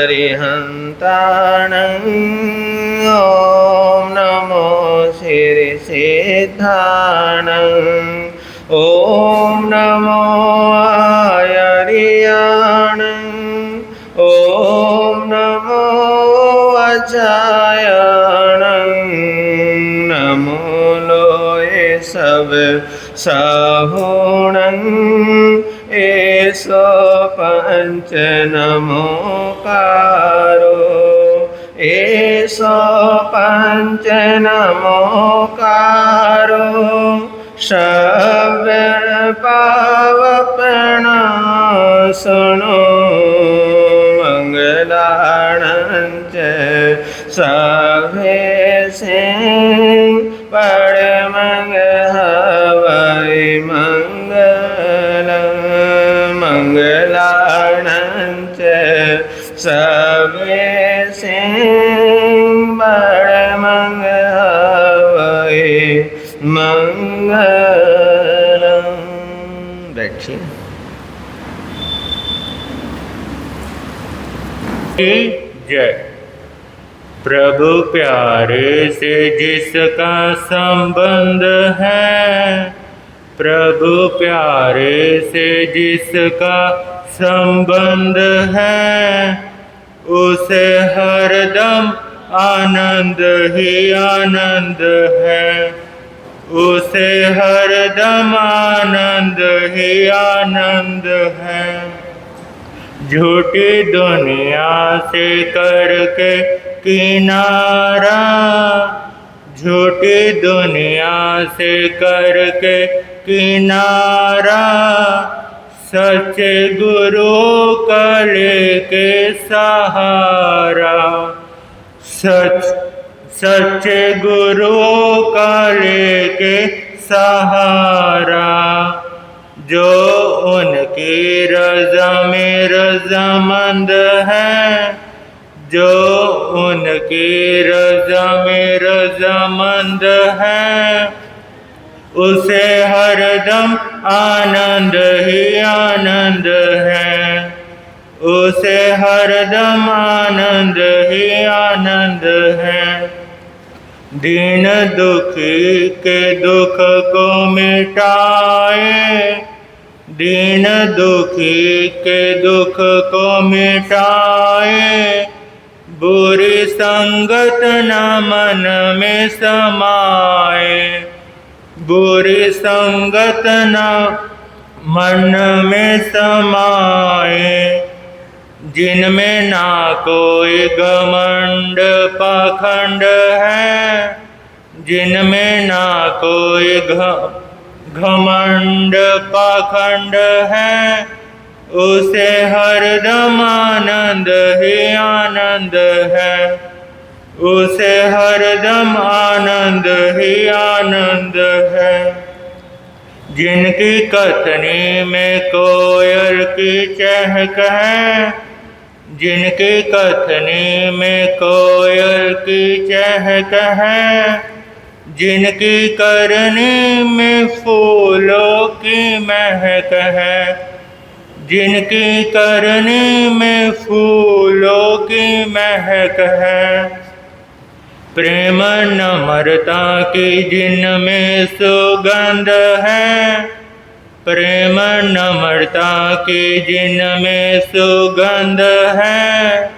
अरिहन्ताणं ॐ नमो श्रीसिद्धाणं ॐ नमो आयर्याणं ॐ नमो अजायणं नमो लोये सब साहुणं एसो पंच नमोकारो एसो पंच नमोकारो शब्द पावपना सुनो मंगलाणंच सभे से परमंग हवै मंगल मंगलाणंच सभे से परमंग हवै मंगलम। बैठिए। जय। प्रभु प्यारे से जिसका संबंध है, प्रभु प्यारे से जिसका संबंध है, उसे हरदम आनंद ही आनंद है, उसे हरदम आनंद ही आनंद है। झूठी दुनिया से करके किनारा, झूठी दुनिया से करके किनारा, सच्चे गुरु का लेके सहारा, सच्चे गुरु का लेके सहारा। जो उनकी रज़ा में रज़ामंद है, जो उनकी रज़ा में रज़ामंद है, उसे हरदम आनंद ही आनंद है, उसे हरदम आनंद ही आनंद है। दीन दुखी के दुख को मिटाए, दीन दुखी के दुख को मिटाए, बुरी संगत न मन में समाए, बुरी संगत न मन में समाए। जिनमें ना कोई घमंड पाखंड है, जिनमें ना कोई घमंड पाखंड है, उसे हरदम आनंद ही आनंद है, उसे हरदम आनंद ही आनंद है। जिनकी कथनी में कोयल की चहक है, जिनकी कथनी में कोयल की चहक है, जिनकी करनी में फूलों की महक है, जिनकी करनी में फूलों की महक है। प्रेम नम्रता की जिनमें सुगंध है, प्रेम नम्रता की जिनमें सुगंध है,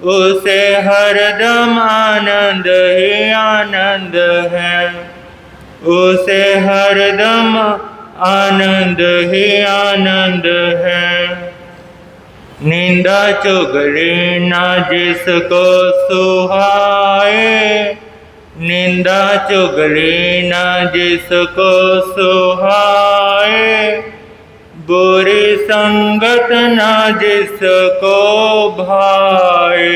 उसे हरदम आनंद ही आनंद है, उसे हरदम आनंद ही आनंद है। निंदा चुगली ना जिसको सुहाए, निंदा चुगली ना जिसको सुहाए, बुरी संगत ना जिसको भाए,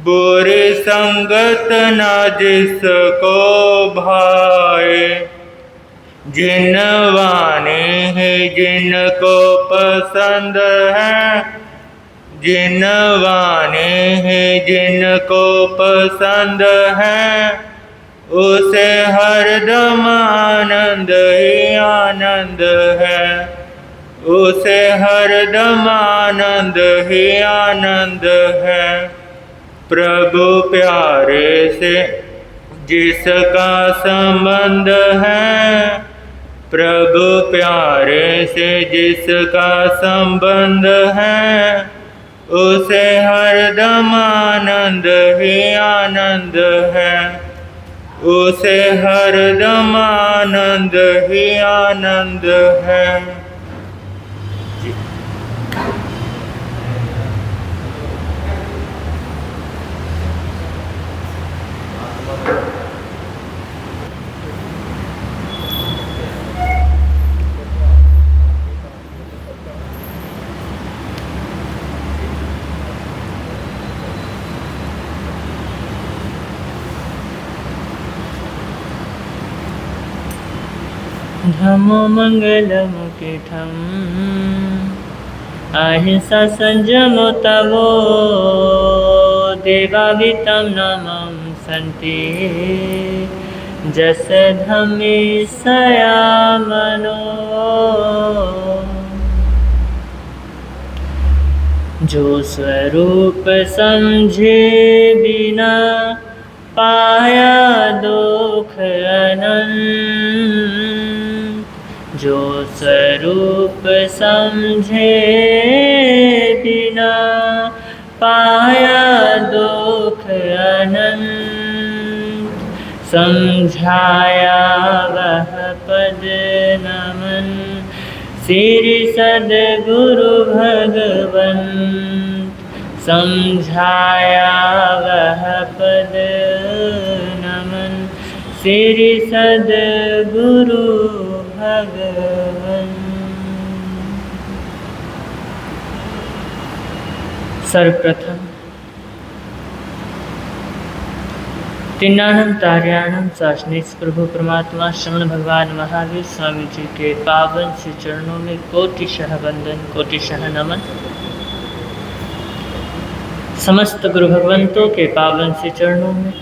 बुरी संगत ना जिसको भाए। जिन वाणी है जिनको पसंद है, जिन वाणी है जिनको पसंद है, उसे हरदम आनंद ही आनंद है, उसे हरदम आनंद ही आनंद है। प्रभु प्यारे से जिसका संबंध है, प्रभु प्यारे से जिसका संबंध है, उसे हरदम आनंद ही आनंद है। उसे हरदम आनंद ही आनंद है। धम्मो मंगलम कीठम अहिंसा संयमो तवो देवावितं नमं सन्ति जस धम्मे सयामनो। जो स्वरूप समझे बिना पाया दुख अनंत, जो स्वरूप समझे बिना पाया दुख अनंत, समझाया वह पद नमन श्री सद्गुरु भगवंत। समझाया वह पद नमन श्री सद्गुरु भगवंत। सर्वप्रथम तीनानंद तार्याणम शासनिक प्रभु परमात्मा श्रवण भगवान महावीर स्वामी जी के पावन से चरणों में कोटिशः वंदन, कोटिशः नमन। समस्त गुरु भगवंतों के पावन से चरणों में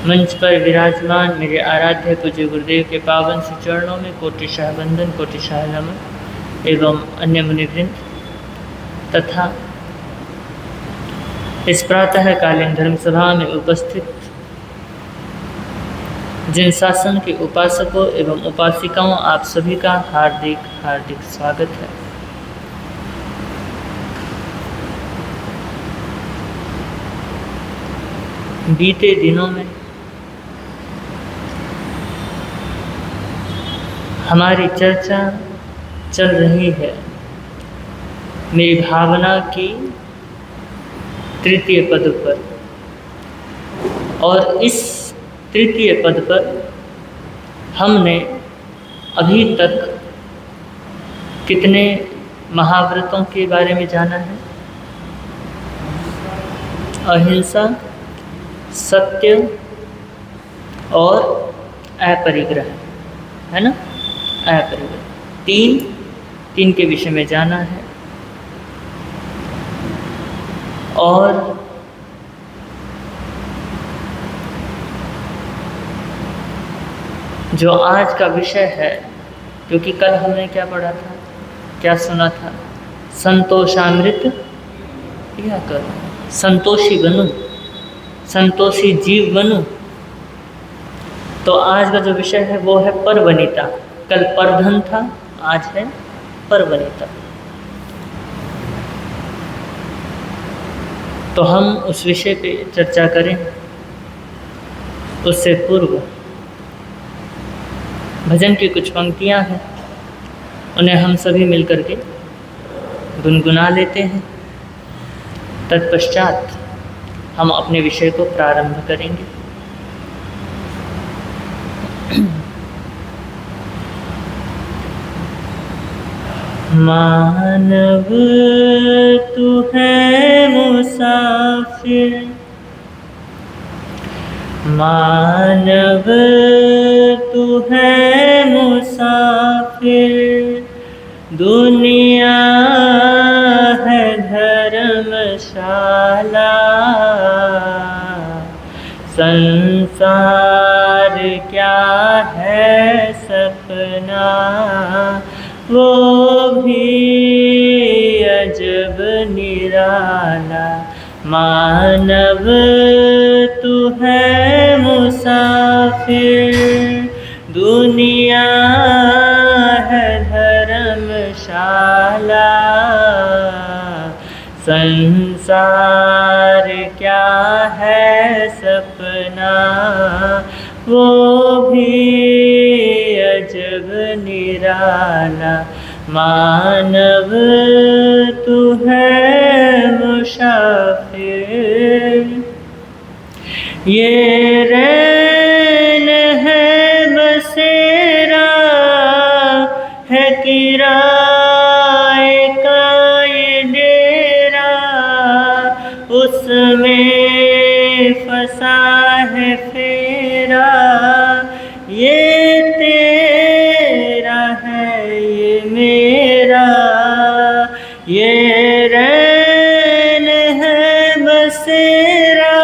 मंच पर विराजमान मेरे आराध्य पूज्य गुरुदेव के पावन से चरणों में कोटिशः वंदन, कोटिशः नमन एवं अन्य मुनिवृंद तथा इस प्रातःकालीन धर्म सभा में उपस्थित जिन शासन के उपासकों एवं उपासिकाओं, आप सभी का हार्दिक हार्दिक स्वागत है। बीते दिनों में हमारी चर्चा चल रही है मेरी भावना की तृतीय पद पर, और इस तृतीय पद पर हमने अभी तक कितने महाव्रतों के बारे में जाना है? अहिंसा, सत्य और अपरिग्रह, है ना? अपरिग्रह तीन के विषय में जाना है। और जो आज का विषय है, क्योंकि कल हमने क्या पढ़ा था, क्या सुना था? संतोषामृत पिया करो, संतोषी बनो, संतोषी जीव बनो। तो आज का जो विषय है वो है परवनिता। कल परधन था, आज है परवनिता। तो हम उस विषय पे चर्चा करें। उससे पूर्व भजन की कुछ पंक्तियां हैं, उन्हें हम सभी मिलकर के गुनगुना लेते हैं। तत्पश्चात हम अपने विषय को प्रारंभ करेंगे। मानव तू है मुसाफिर, मानव तू है मुसाफिर, दुनिया है धर्मशाला, संसार क्या है सपना, वो भी अजब निराला। मानव तू है मुसाफिर, दुनिया है धर्मशाला। संसार क्या है सपना, वो भी अजब निराला। मानव तू है मुसाफिर। ये रैन है बसेरा, है किराए का ये डेरा, उसमें फंसा है फेरा। ये तेरा है ये मेरा, ये रैन है बसेरा,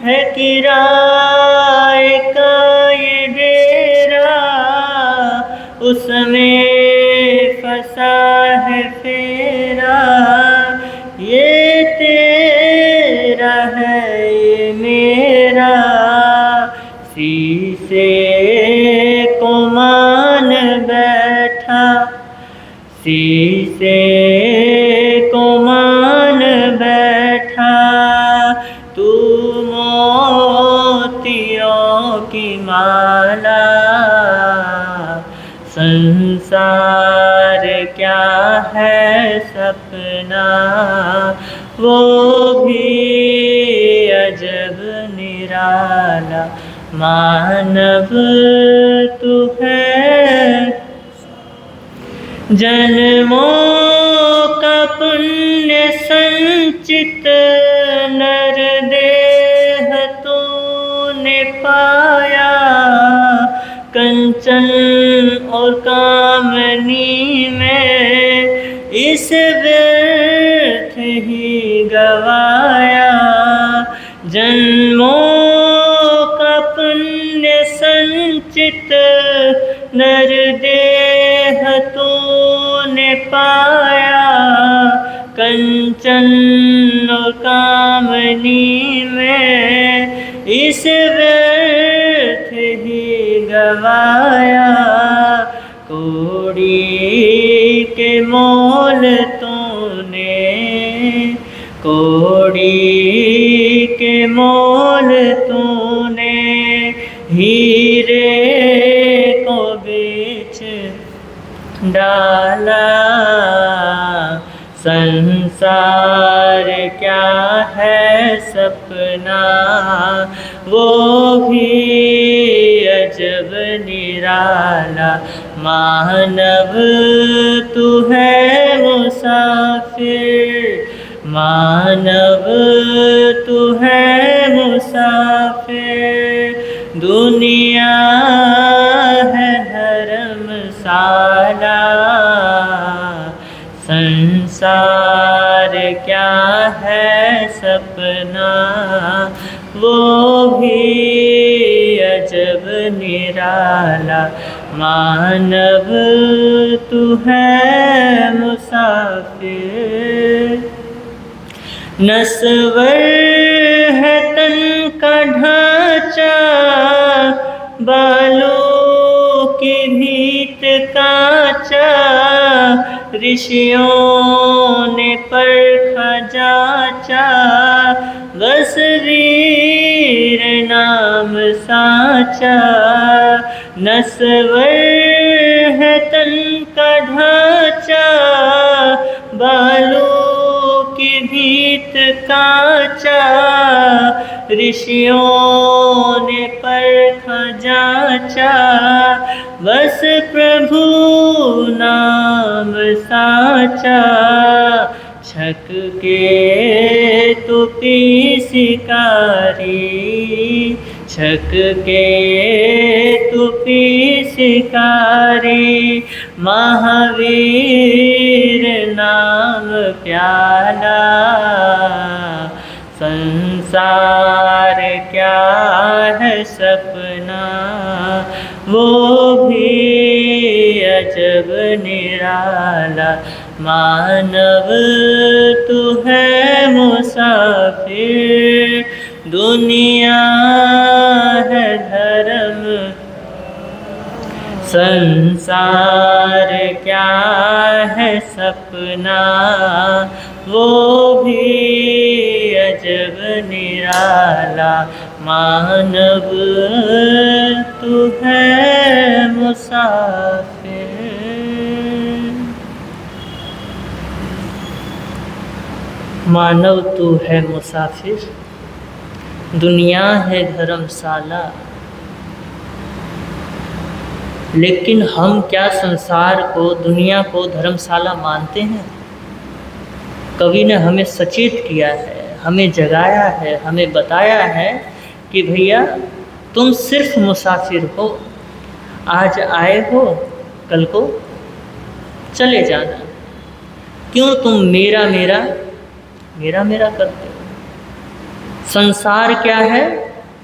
है किराए का ये डेरा, उसमें फंसा है फेरा। ये तेरा है ये मेरा, शीशे को मान बैठा, शीशे को मान बैठा। तू मोतियों की माला। संसार क्या है सपना, वो भी अजब निराला। मानव तू है जन्मों का पुण्य संचित, नर देह तूने पाया। कंचन और कामनी में इस व्यर्थ ही गवाया। जन्मों का पुण्य संचित, नर देह तूने पाया। कंचन और कामनी में इस व्यर्थ ही गवाया। कोड़ी के मोल तूने, कोड़ी के मोल तूने, हीरे को बेच डाला। संसार क्या है सपना, वो भी अजब निराला। मानव तू है मुसाफिर, मानव तू है मुसाफिर। दुनिया है धर्मशाला। संसार क्या है सपना, वो भी अजब निराला। मानव तू है मुसाफिर। नस्वर है तन का ढांचा, बालों की भीत कांचा। ऋषियों ने परखा जांचा, बस वीर नाम साचा। नस्वर है तन का ढांचा, बालों की भीत कांचा। ऋषियों ने परखा जांचा, बस प्रभु नाम साचा। छक के तू पी शिकारी, छक के तू पी शिकारी। महावीर नाम प्याला। संसार क्या है सपना, वो भी अजब निराला, मानव तू है मुसाफिर, दुनिया है धर्म, संसार क्या है सपना, वो भी अजब निराला, मानव तू है मुसाफिर। मानव तू है मुसाफिर, दुनिया है धर्मशाला, लेकिन हम क्या संसार को, दुनिया को धर्मशाला मानते हैं? कवि ने हमें सचेत किया है, हमें जगाया है, हमें बताया है कि भैया तुम सिर्फ मुसाफिर हो, आज आए हो कल को चले जाना। क्यों तुम मेरा मेरा मेरा मेरा करते हो? संसार क्या है?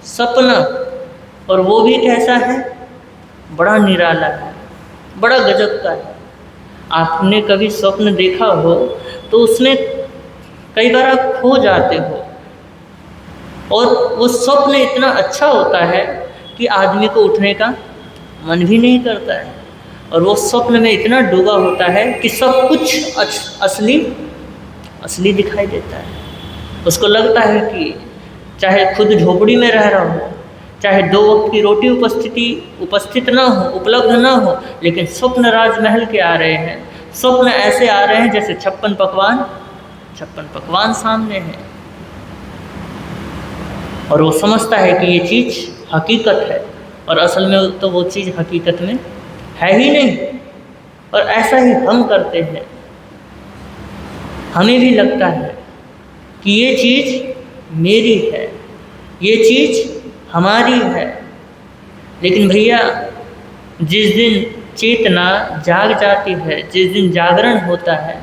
सपना, और वो भी कैसा है? बड़ा निराला है, बड़ा गजब का है। आपने कभी स्वप्न देखा हो तो उसमें कई बार आप खो जाते हो, और वो स्वप्न इतना अच्छा होता है कि आदमी को उठने का मन भी नहीं करता है, और वो स्वप्न में इतना डूबा होता है कि सब कुछ असली दिखाई देता है। उसको लगता है कि चाहे खुद झोपड़ी में रह रहा हो, चाहे 2 वक्त की रोटी उपस्थित ना हो, उपलब्ध ना हो, लेकिन स्वप्न राजमहल के आ रहे हैं। स्वप्न ऐसे आ रहे हैं जैसे 56 पकवान सामने हैं, और वो समझता है कि ये चीज़ हकीकत है, और असल में तो वो चीज़ हकीकत में है ही नहीं। और ऐसा ही हम करते हैं, हमें भी लगता है कि ये चीज़ मेरी है, ये चीज़ हमारी है। लेकिन भैया जिस दिन चेतना जाग जाती है, जिस दिन जागरण होता है,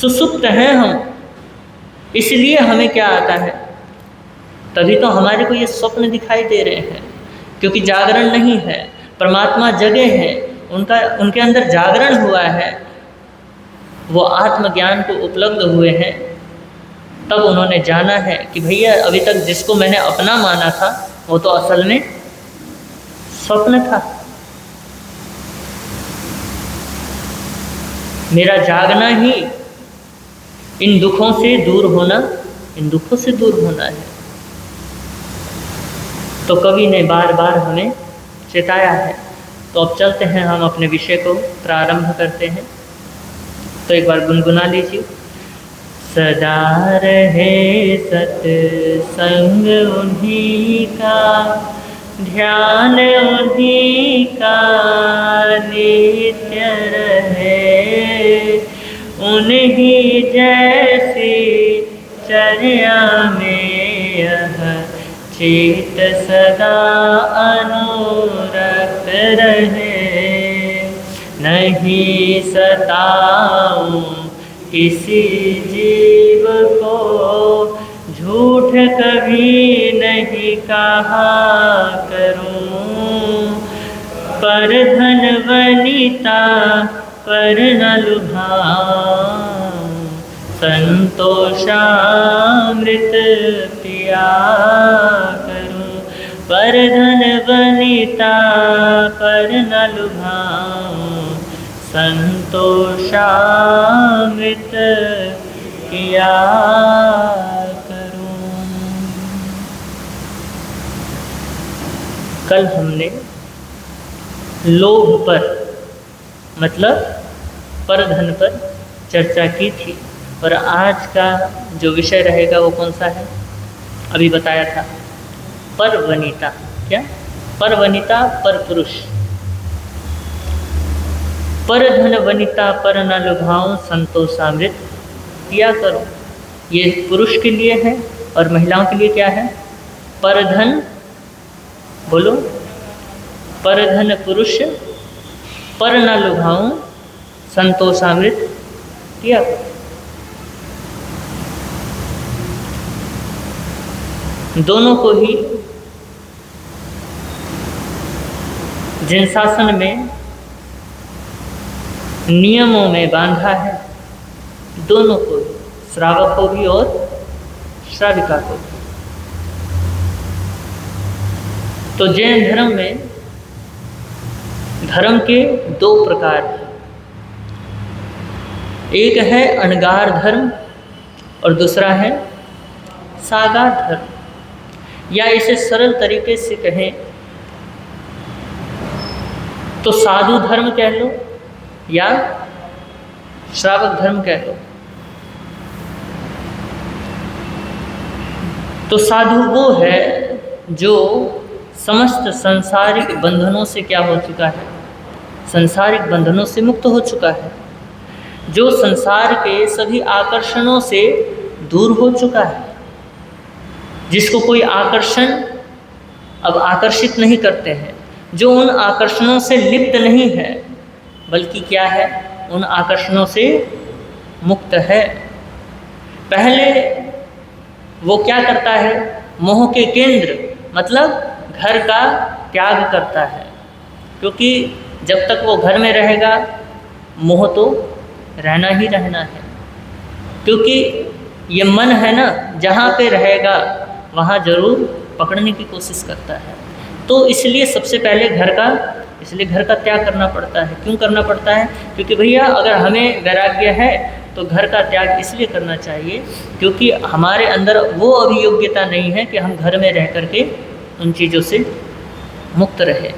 सुसुप्त हैं हम, इसलिए हमें क्या आता है? तभी तो हमारे को ये स्वप्न दिखाई दे रहे हैं, क्योंकि जागरण नहीं है, परमात्मा जगे हैं, उनके अंदर जागरण हुआ है, वो आत्मज्ञान को उपलब्ध हुए हैं। तब उन्होंने जाना है कि भैया अभी तक जिसको मैंने अपना माना था वो तो असल में स्वप्न था। मेरा जागना ही इन दुखों से दूर होना है। तो कवि ने बार बार हमें चेताया है। तो अब चलते हैं, हम अपने विषय को प्रारंभ करते हैं। तो एक बार गुनगुना लीजिए। सदा रहे सत्संग उन्हीं का, ध्यान उन्हीं का नित्य रहे, उन्हीं जैसी चर्या में यह चित सदा अनुरक्त रहे। नहीं सताऊं किसी जीव को, झूठ कभी नहीं कहा करूं, पर धन वनिता पर न लुभाऊं, संतोषामृत पिया करूं, पर धन वनिता पर न लुभाऊं, संतोषामृत किया करूं। कल हमने लोभ पर, मतलब परधन पर चर्चा की थी, और आज का जो विषय रहेगा वो कौन सा है? अभी बताया था, परवनिता। क्या? परवनिता, पर पुरुष। पर धन वनिता पर न लुभाऊं, संतोषामृत पिया करो। ये पुरुष के लिए है, और महिलाओं के लिए क्या है? पर धन, बोलो, पर धन पुरुष, पर न लुभाऊं, संतोषामृत पिया करो। दोनों को ही जिन शासन में नियमों में बांधा है, दोनों को, श्रावक को भी और श्राविका को भी। तो जैन धर्म में धर्म के दो प्रकार हैं। एक है अणगार धर्म और दूसरा है सागार धर्म, या इसे सरल तरीके से कहें तो साधु धर्म कह लो या श्रावक धर्म कह लो। तो साधु वो है जो समस्त सांसारिक बंधनों से क्या हो चुका है, सांसारिक बंधनों से मुक्त हो चुका है, जो संसार के सभी आकर्षणों से दूर हो चुका है, जिसको कोई आकर्षण अब आकर्षित नहीं करते हैं, जो उन आकर्षणों से लिप्त नहीं है, बल्कि क्या है, उन आकर्षणों से मुक्त है। पहले वो क्या करता है, मोह के केंद्र मतलब घर का त्याग करता है, क्योंकि जब तक वो घर में रहेगा मोह तो रहना ही रहना है, क्योंकि ये मन है ना, जहाँ पे रहेगा वहाँ जरूर पकड़ने की कोशिश करता है। तो इसलिए सबसे पहले घर का त्याग करना पड़ता है। क्यों करना पड़ता है? क्योंकि भैया अगर हमें वैराग्य है तो घर का त्याग इसलिए करना चाहिए क्योंकि हमारे अंदर वो अभियोग्यता नहीं है कि हम घर में रह करके उन चीज़ों से मुक्त रहे।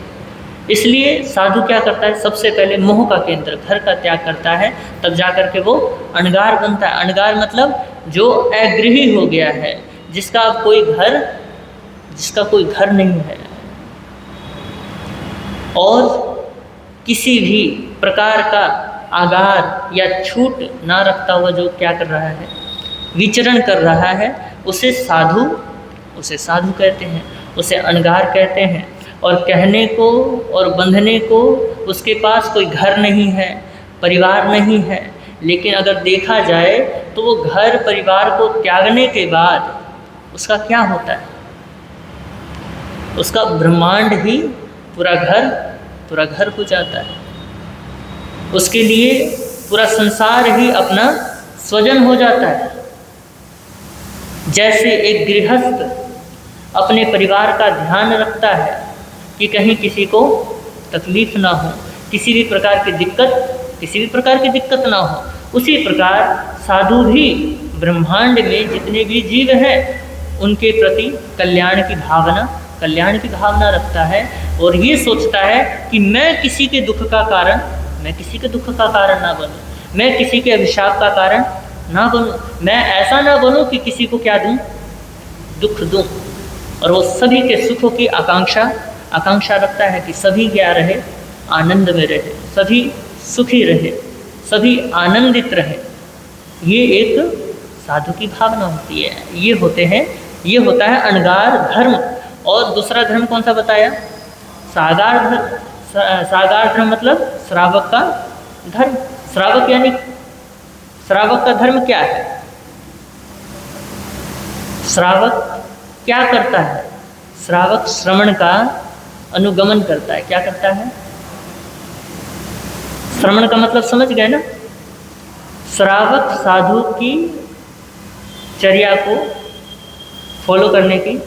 इसलिए साधु क्या करता है, सबसे पहले मोह का केंद्र घर का त्याग करता है, तब जा कर के वो अणगार बनता है। अणगार मतलब जो अगृही हो गया है, जिसका अब कोई घर नहीं है और किसी भी प्रकार का आगार या छूट ना रखता हुआ जो क्या कर रहा है, विचरण कर रहा है, उसे साधु कहते हैं, उसे अणगार कहते हैं। और कहने को और बंधने को उसके पास कोई घर नहीं है, परिवार नहीं है, लेकिन अगर देखा जाए तो वो घर परिवार को त्यागने के बाद उसका क्या होता है, उसका ब्रह्मांड ही पूरा घर हो जाता है। उसके लिए पूरा संसार ही अपना स्वजन हो जाता है। जैसे एक गृहस्थ अपने परिवार का ध्यान रखता है कि कहीं किसी को तकलीफ ना हो, किसी भी प्रकार की दिक्कत ना हो, उसी प्रकार साधु भी ब्रह्मांड में जितने भी जीव हैं उनके प्रति कल्याण की भावना रखता है और ये सोचता है कि मैं किसी के दुख का कारण ना बनूं, मैं किसी के अभिशाप का कारण ना बनूं, मैं ऐसा ना बनूं कि किसी को क्या दूं, दुख दूं। और वो सभी के सुखों की आकांक्षा रखता है कि सभी क्या रहे, आनंद में रहे, सभी सुखी रहे, सभी आनंदित रहे। ये एक साधु की भावना होती है। ये होता है अणगार धर्म। और दूसरा धर्म कौन सा बताया? सागार धर्म। सागार धर्म मतलब श्रावक का धर्म। श्रावक का धर्म क्या है? श्रावक क्या करता है? श्रावक श्रवण का अनुगमन करता है। क्या करता है? श्रवण का मतलब समझ गए ना? श्रावक साधु की चर्या को फॉलो करने की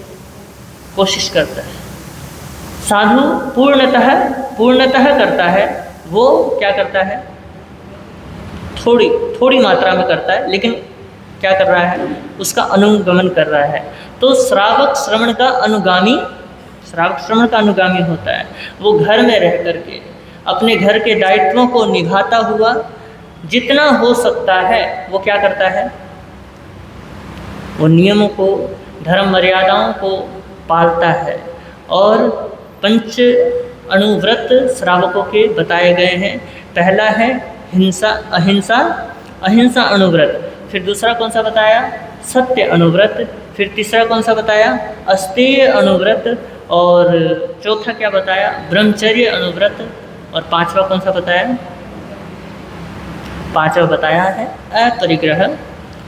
कोशिश करता है। साधु पूर्णतः करता है। वो क्या करता है? थोड़ी मात्रा में करता है, लेकिन क्या कर रहा है? उसका अनुगमन कर रहा है। तो श्रावक श्रवण का अनुगामी होता है। वो घर में रह करके अपने घर के दायित्वों को निभाता हुआ जितना हो सकता है वो क्या करता है? वो नियमों को, धर्म मर्यादाओं को पालता है। और 5 अणुव्रत श्रावकों के बताए गए हैं। पहला है अहिंसा अणुव्रत। फिर दूसरा कौन सा बताया? सत्य अणुव्रत। फिर तीसरा कौन सा बताया? अस्तेय अणुव्रत। और चौथा क्या बताया? ब्रह्मचर्य अणुव्रत। और पांचवा कौन सा बताया? पांचवा बताया है अपरिग्रह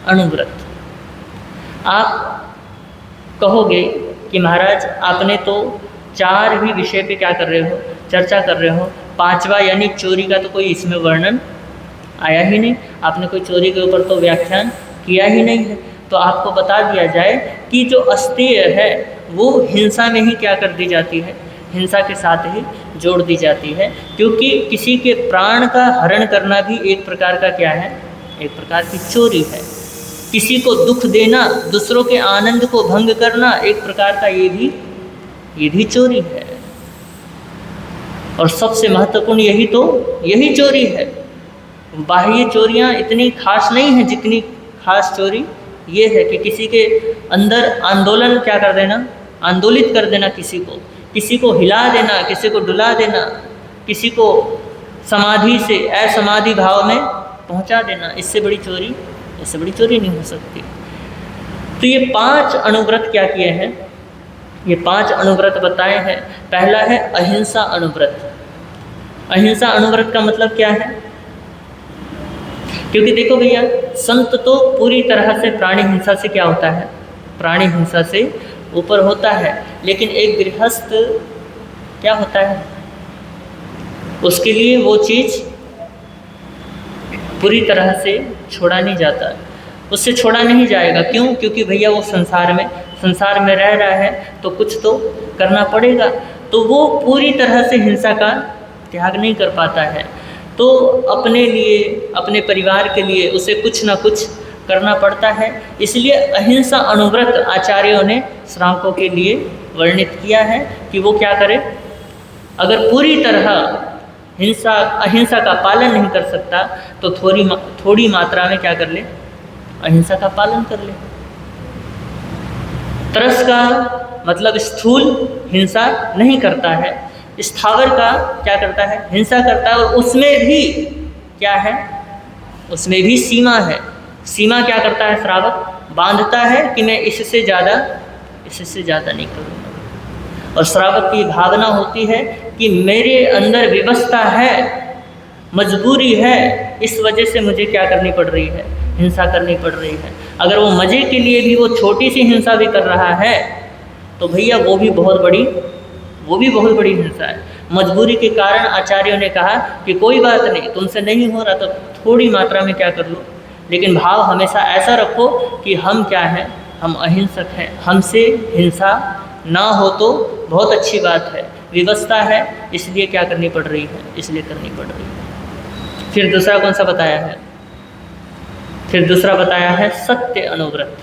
अणुव्रत। आप कहोगे कि महाराज आपने तो 4 ही विषय पे क्या कर रहे हो, चर्चा कर रहे हो, 5वां यानी चोरी का तो कोई इसमें वर्णन आया ही नहीं। आपने कोई चोरी के ऊपर तो व्याख्यान किया ही नहीं है। तो आपको बता दिया जाए कि जो अस्तेय है वो हिंसा में ही क्या कर दी जाती है, हिंसा के साथ ही जोड़ दी जाती है, क्योंकि किसी के प्राण का हरण करना भी एक प्रकार का क्या है, एक प्रकार की चोरी है। किसी को दुख देना, दूसरों के आनंद को भंग करना एक प्रकार का ये भी चोरी है। और सबसे महत्वपूर्ण यही चोरी है। बाह्य चोरियां इतनी खास नहीं है जितनी खास चोरी ये है कि किसी के अंदर आंदोलन क्या कर देना, आंदोलित कर देना, किसी को हिला देना, किसी को डुला देना, किसी को समाधि से असमाधि भाव में पहुंचा देना। इससे बड़ी चोरी नहीं हो सकती। तो ये 5 अनुव्रत क्या किए हैं, ये 5 अनुव्रत बताए हैं। पहला है अहिंसा अनुव्रत। अहिंसा अनुव्रत का मतलब क्या है? क्योंकि देखो भैया, संत तो पूरी तरह से प्राणी हिंसा से क्या होता है, प्राणी हिंसा से ऊपर होता है, लेकिन एक गृहस्थ क्या होता है, उसके लिए वो चीज़ पूरी तरह से छोड़ा नहीं जाता, उससे छोड़ा नहीं जाएगा। क्यों? क्योंकि भैया वो संसार में रह रहा है तो कुछ तो करना पड़ेगा, तो वो पूरी तरह से हिंसा का त्याग नहीं कर पाता है। तो अपने लिए, अपने परिवार के लिए उसे कुछ ना कुछ करना पड़ता है। इसलिए अहिंसा अनुव्रत आचार्यों ने श्रावकों के लिए वर्णित किया है कि वो क्या करे। अगर पूरी तरह अहिंसा का पालन नहीं कर सकता तो थोड़ी मात्रा में क्या कर ले, अहिंसा का पालन कर ले। तरस का मतलब स्थूल हिंसा नहीं करता है, स्थावर का क्या करता है, हिंसा करता है। और उसमें भी क्या है, उसमें भी सीमा है। सीमा क्या करता है श्रावक, बांधता है कि मैं इससे ज़्यादा नहीं करूँगा। और श्रावक की भावना होती है कि मेरे अंदर विवशता है, मजबूरी है, इस वजह से मुझे क्या करनी पड़ रही है, हिंसा करनी पड़ रही है। अगर वो मज़े के लिए भी वो छोटी सी हिंसा भी कर रहा है तो भैया वो भी बहुत बड़ी हिंसा है। मजबूरी के कारण आचार्यों ने कहा कि कोई बात नहीं, तुमसे नहीं हो रहा तो थोड़ी मात्रा में क्या कर लो, लेकिन भाव हमेशा ऐसा रखो कि हम क्या हैं, हम अहिंसक हैं, हमसे हिंसा ना हो तो बहुत अच्छी बात है। विवशता है इसलिए क्या करनी पड़ रही है, इसलिए करनी पड़ रही है। फिर दूसरा कौन सा बताया है, फिर दूसरा बताया है सत्य अनुव्रत,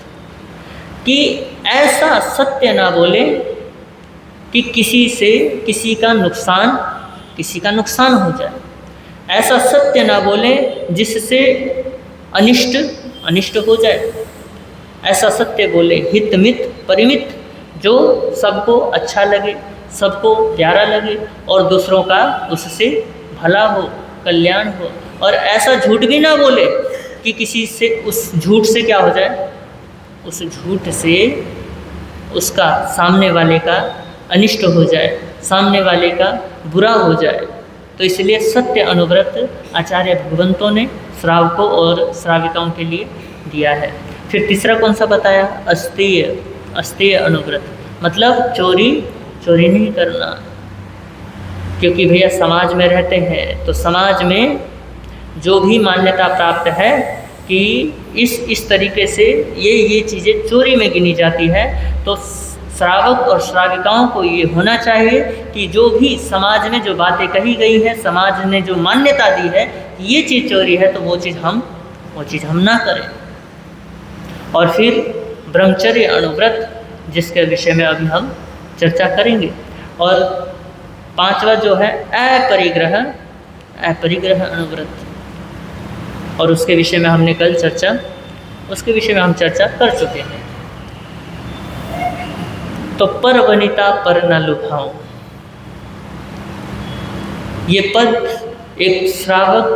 कि ऐसा सत्य ना बोले कि किसी का नुकसान हो जाए। ऐसा सत्य ना बोले जिससे अनिष्ट हो जाए। ऐसा सत्य बोले हितमित परिमित, जो सबको अच्छा लगे, सबको प्यारा लगे और दूसरों का उससे भला हो, कल्याण हो। और ऐसा झूठ भी ना बोले कि किसी से उस झूठ से क्या हो जाए, उस झूठ से उसका सामने वाले का अनिष्ट हो जाए, सामने वाले का बुरा हो जाए। तो इसलिए सत्य अनुव्रत आचार्य भगवंतों ने श्रावकों और श्राविकाओं के लिए दिया है। फिर तीसरा कौन सा बताया, अस्तेय अनुव्रत, मतलब चोरी नहीं करना। क्योंकि भैया समाज में रहते हैं तो समाज में जो भी मान्यता प्राप्त है कि इस तरीके से ये चीज़ें चोरी में गिनी जाती है, तो श्रावक और श्राविकाओं को ये होना चाहिए कि जो भी समाज में जो बातें कही गई हैं, समाज ने जो मान्यता दी है ये चीज़ चोरी है, तो वो चीज़ हम ना करें। और फिर ब्रह्मचर्य अनुव्रत, जिसके विषय में अभी हम चर्चा करेंगे। और 5वां जो है अपरिग्रह अनुव्रत, और उसके विषय में हम चर्चा कर चुके हैं। तो पर वनिता पर न लुभाऊं, ये पद एक श्रावक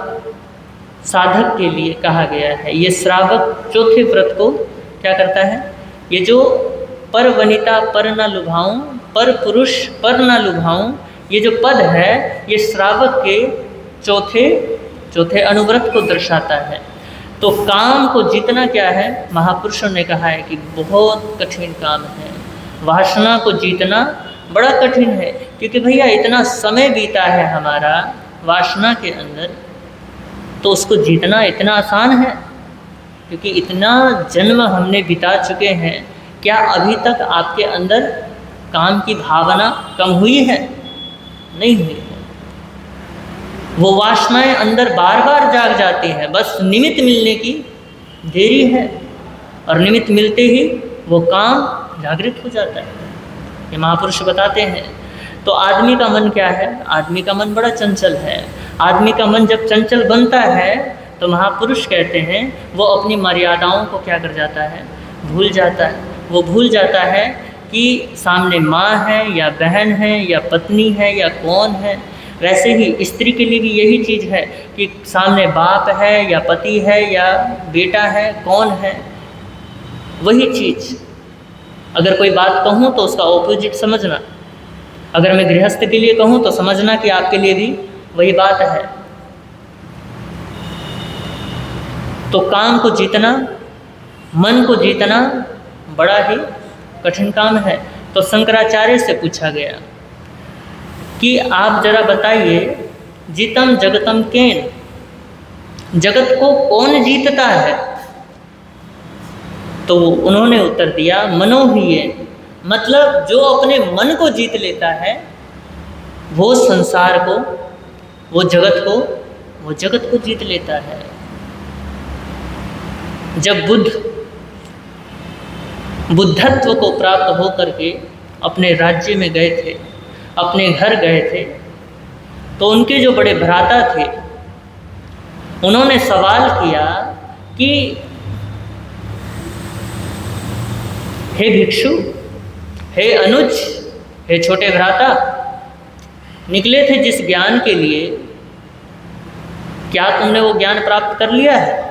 साधक के लिए कहा गया है। ये श्रावक चौथे व्रत को क्या करता है, ये जो पर वनिता पर न लुभाऊं, पर पुरुष पर न लुभाऊं, ये जो पद है ये श्रावक के चौथे अनुव्रत को दर्शाता है। तो काम को जीतना क्या है, महापुरुषों ने कहा है कि बहुत कठिन काम है। वासना को जीतना बड़ा कठिन है, क्योंकि भैया इतना समय बीता है हमारा वासना के अंदर तो उसको जीतना इतना आसान है? क्योंकि इतना जन्म हमने बिता चुके हैं, क्या अभी तक आपके अंदर काम की भावना कम हुई है? नहीं हुई है। वो वासनाएं अंदर बार बार जाग जाती हैं, बस निमित्त मिलने की देरी है, और निमित्त मिलते ही वो काम जागृत हो जाता है। ये महापुरुष बताते हैं। तो आदमी का मन क्या है? आदमी का मन बड़ा चंचल है। आदमी का मन जब चंचल बनता है तो महापुरुष कहते हैं वो अपनी मर्यादाओं को क्या कर जाता है? भूल जाता है। वो भूल जाता है कि सामने माँ है या बहन है या पत्नी है या कौन है। वैसे ही स्त्री के लिए भी यही चीज़ है कि सामने बाप है या पति है या बेटा है, कौन है। वही चीज़ अगर कोई बात कहूँ तो उसका ऑपोजिट समझना। अगर मैं गृहस्थ के लिए कहूँ तो समझना कि आपके लिए भी वही बात है। तो काम को जीतना, मन को जीतना बड़ा ही कठिन काम है। तो शंकराचार्य से पूछा गया कि आप जरा बताइए, जीतम जगतम केन, जगत को कौन जीतता है? तो उन्होंने उत्तर दिया, मनो ही ये, मतलब जो अपने मन को जीत लेता है वो संसार को, वो जगत को जीत लेता है। जब बुद्धत्व को प्राप्त हो करके अपने राज्य में गए थे, अपने घर गए थे, तो उनके जो बड़े भ्राता थे उन्होंने सवाल किया कि हे भिक्षु, हे अनुज, हे छोटे भ्राता, निकले थे जिस ज्ञान के लिए, क्या तुमने वो ज्ञान प्राप्त कर लिया है?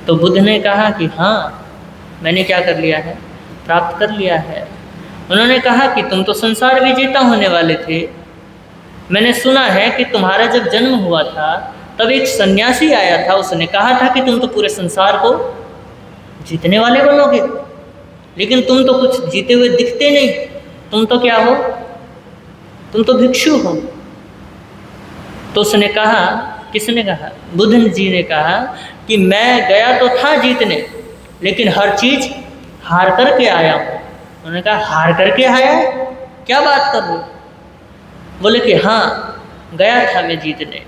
तो बुद्ध ने कहा कि हाँ, मैंने क्या कर लिया है? प्राप्त कर लिया है। उन्होंने कहा कि तुम तो संसार विजेता होने वाले थे। मैंने सुना है कि तुम्हारा जब जन्म हुआ था तब एक सन्यासी आया था, उसने कहा था कि तुम तो पूरे संसार को जीतने वाले बनोगे, लेकिन तुम तो कुछ जीते हुए दिखते नहीं। तुम तो क्या हो? तुम तो भिक्षु हो। तो उसने कहा, किसने कहा? बुद्ध जी ने कहा कि मैं गया तो था जीतने, लेकिन हर चीज़ हार करके आया हूँ। उन्होंने कहा हार करके आया है? क्या बात कर रहे हो? बोले कि हाँ, गया था मैं जीतने,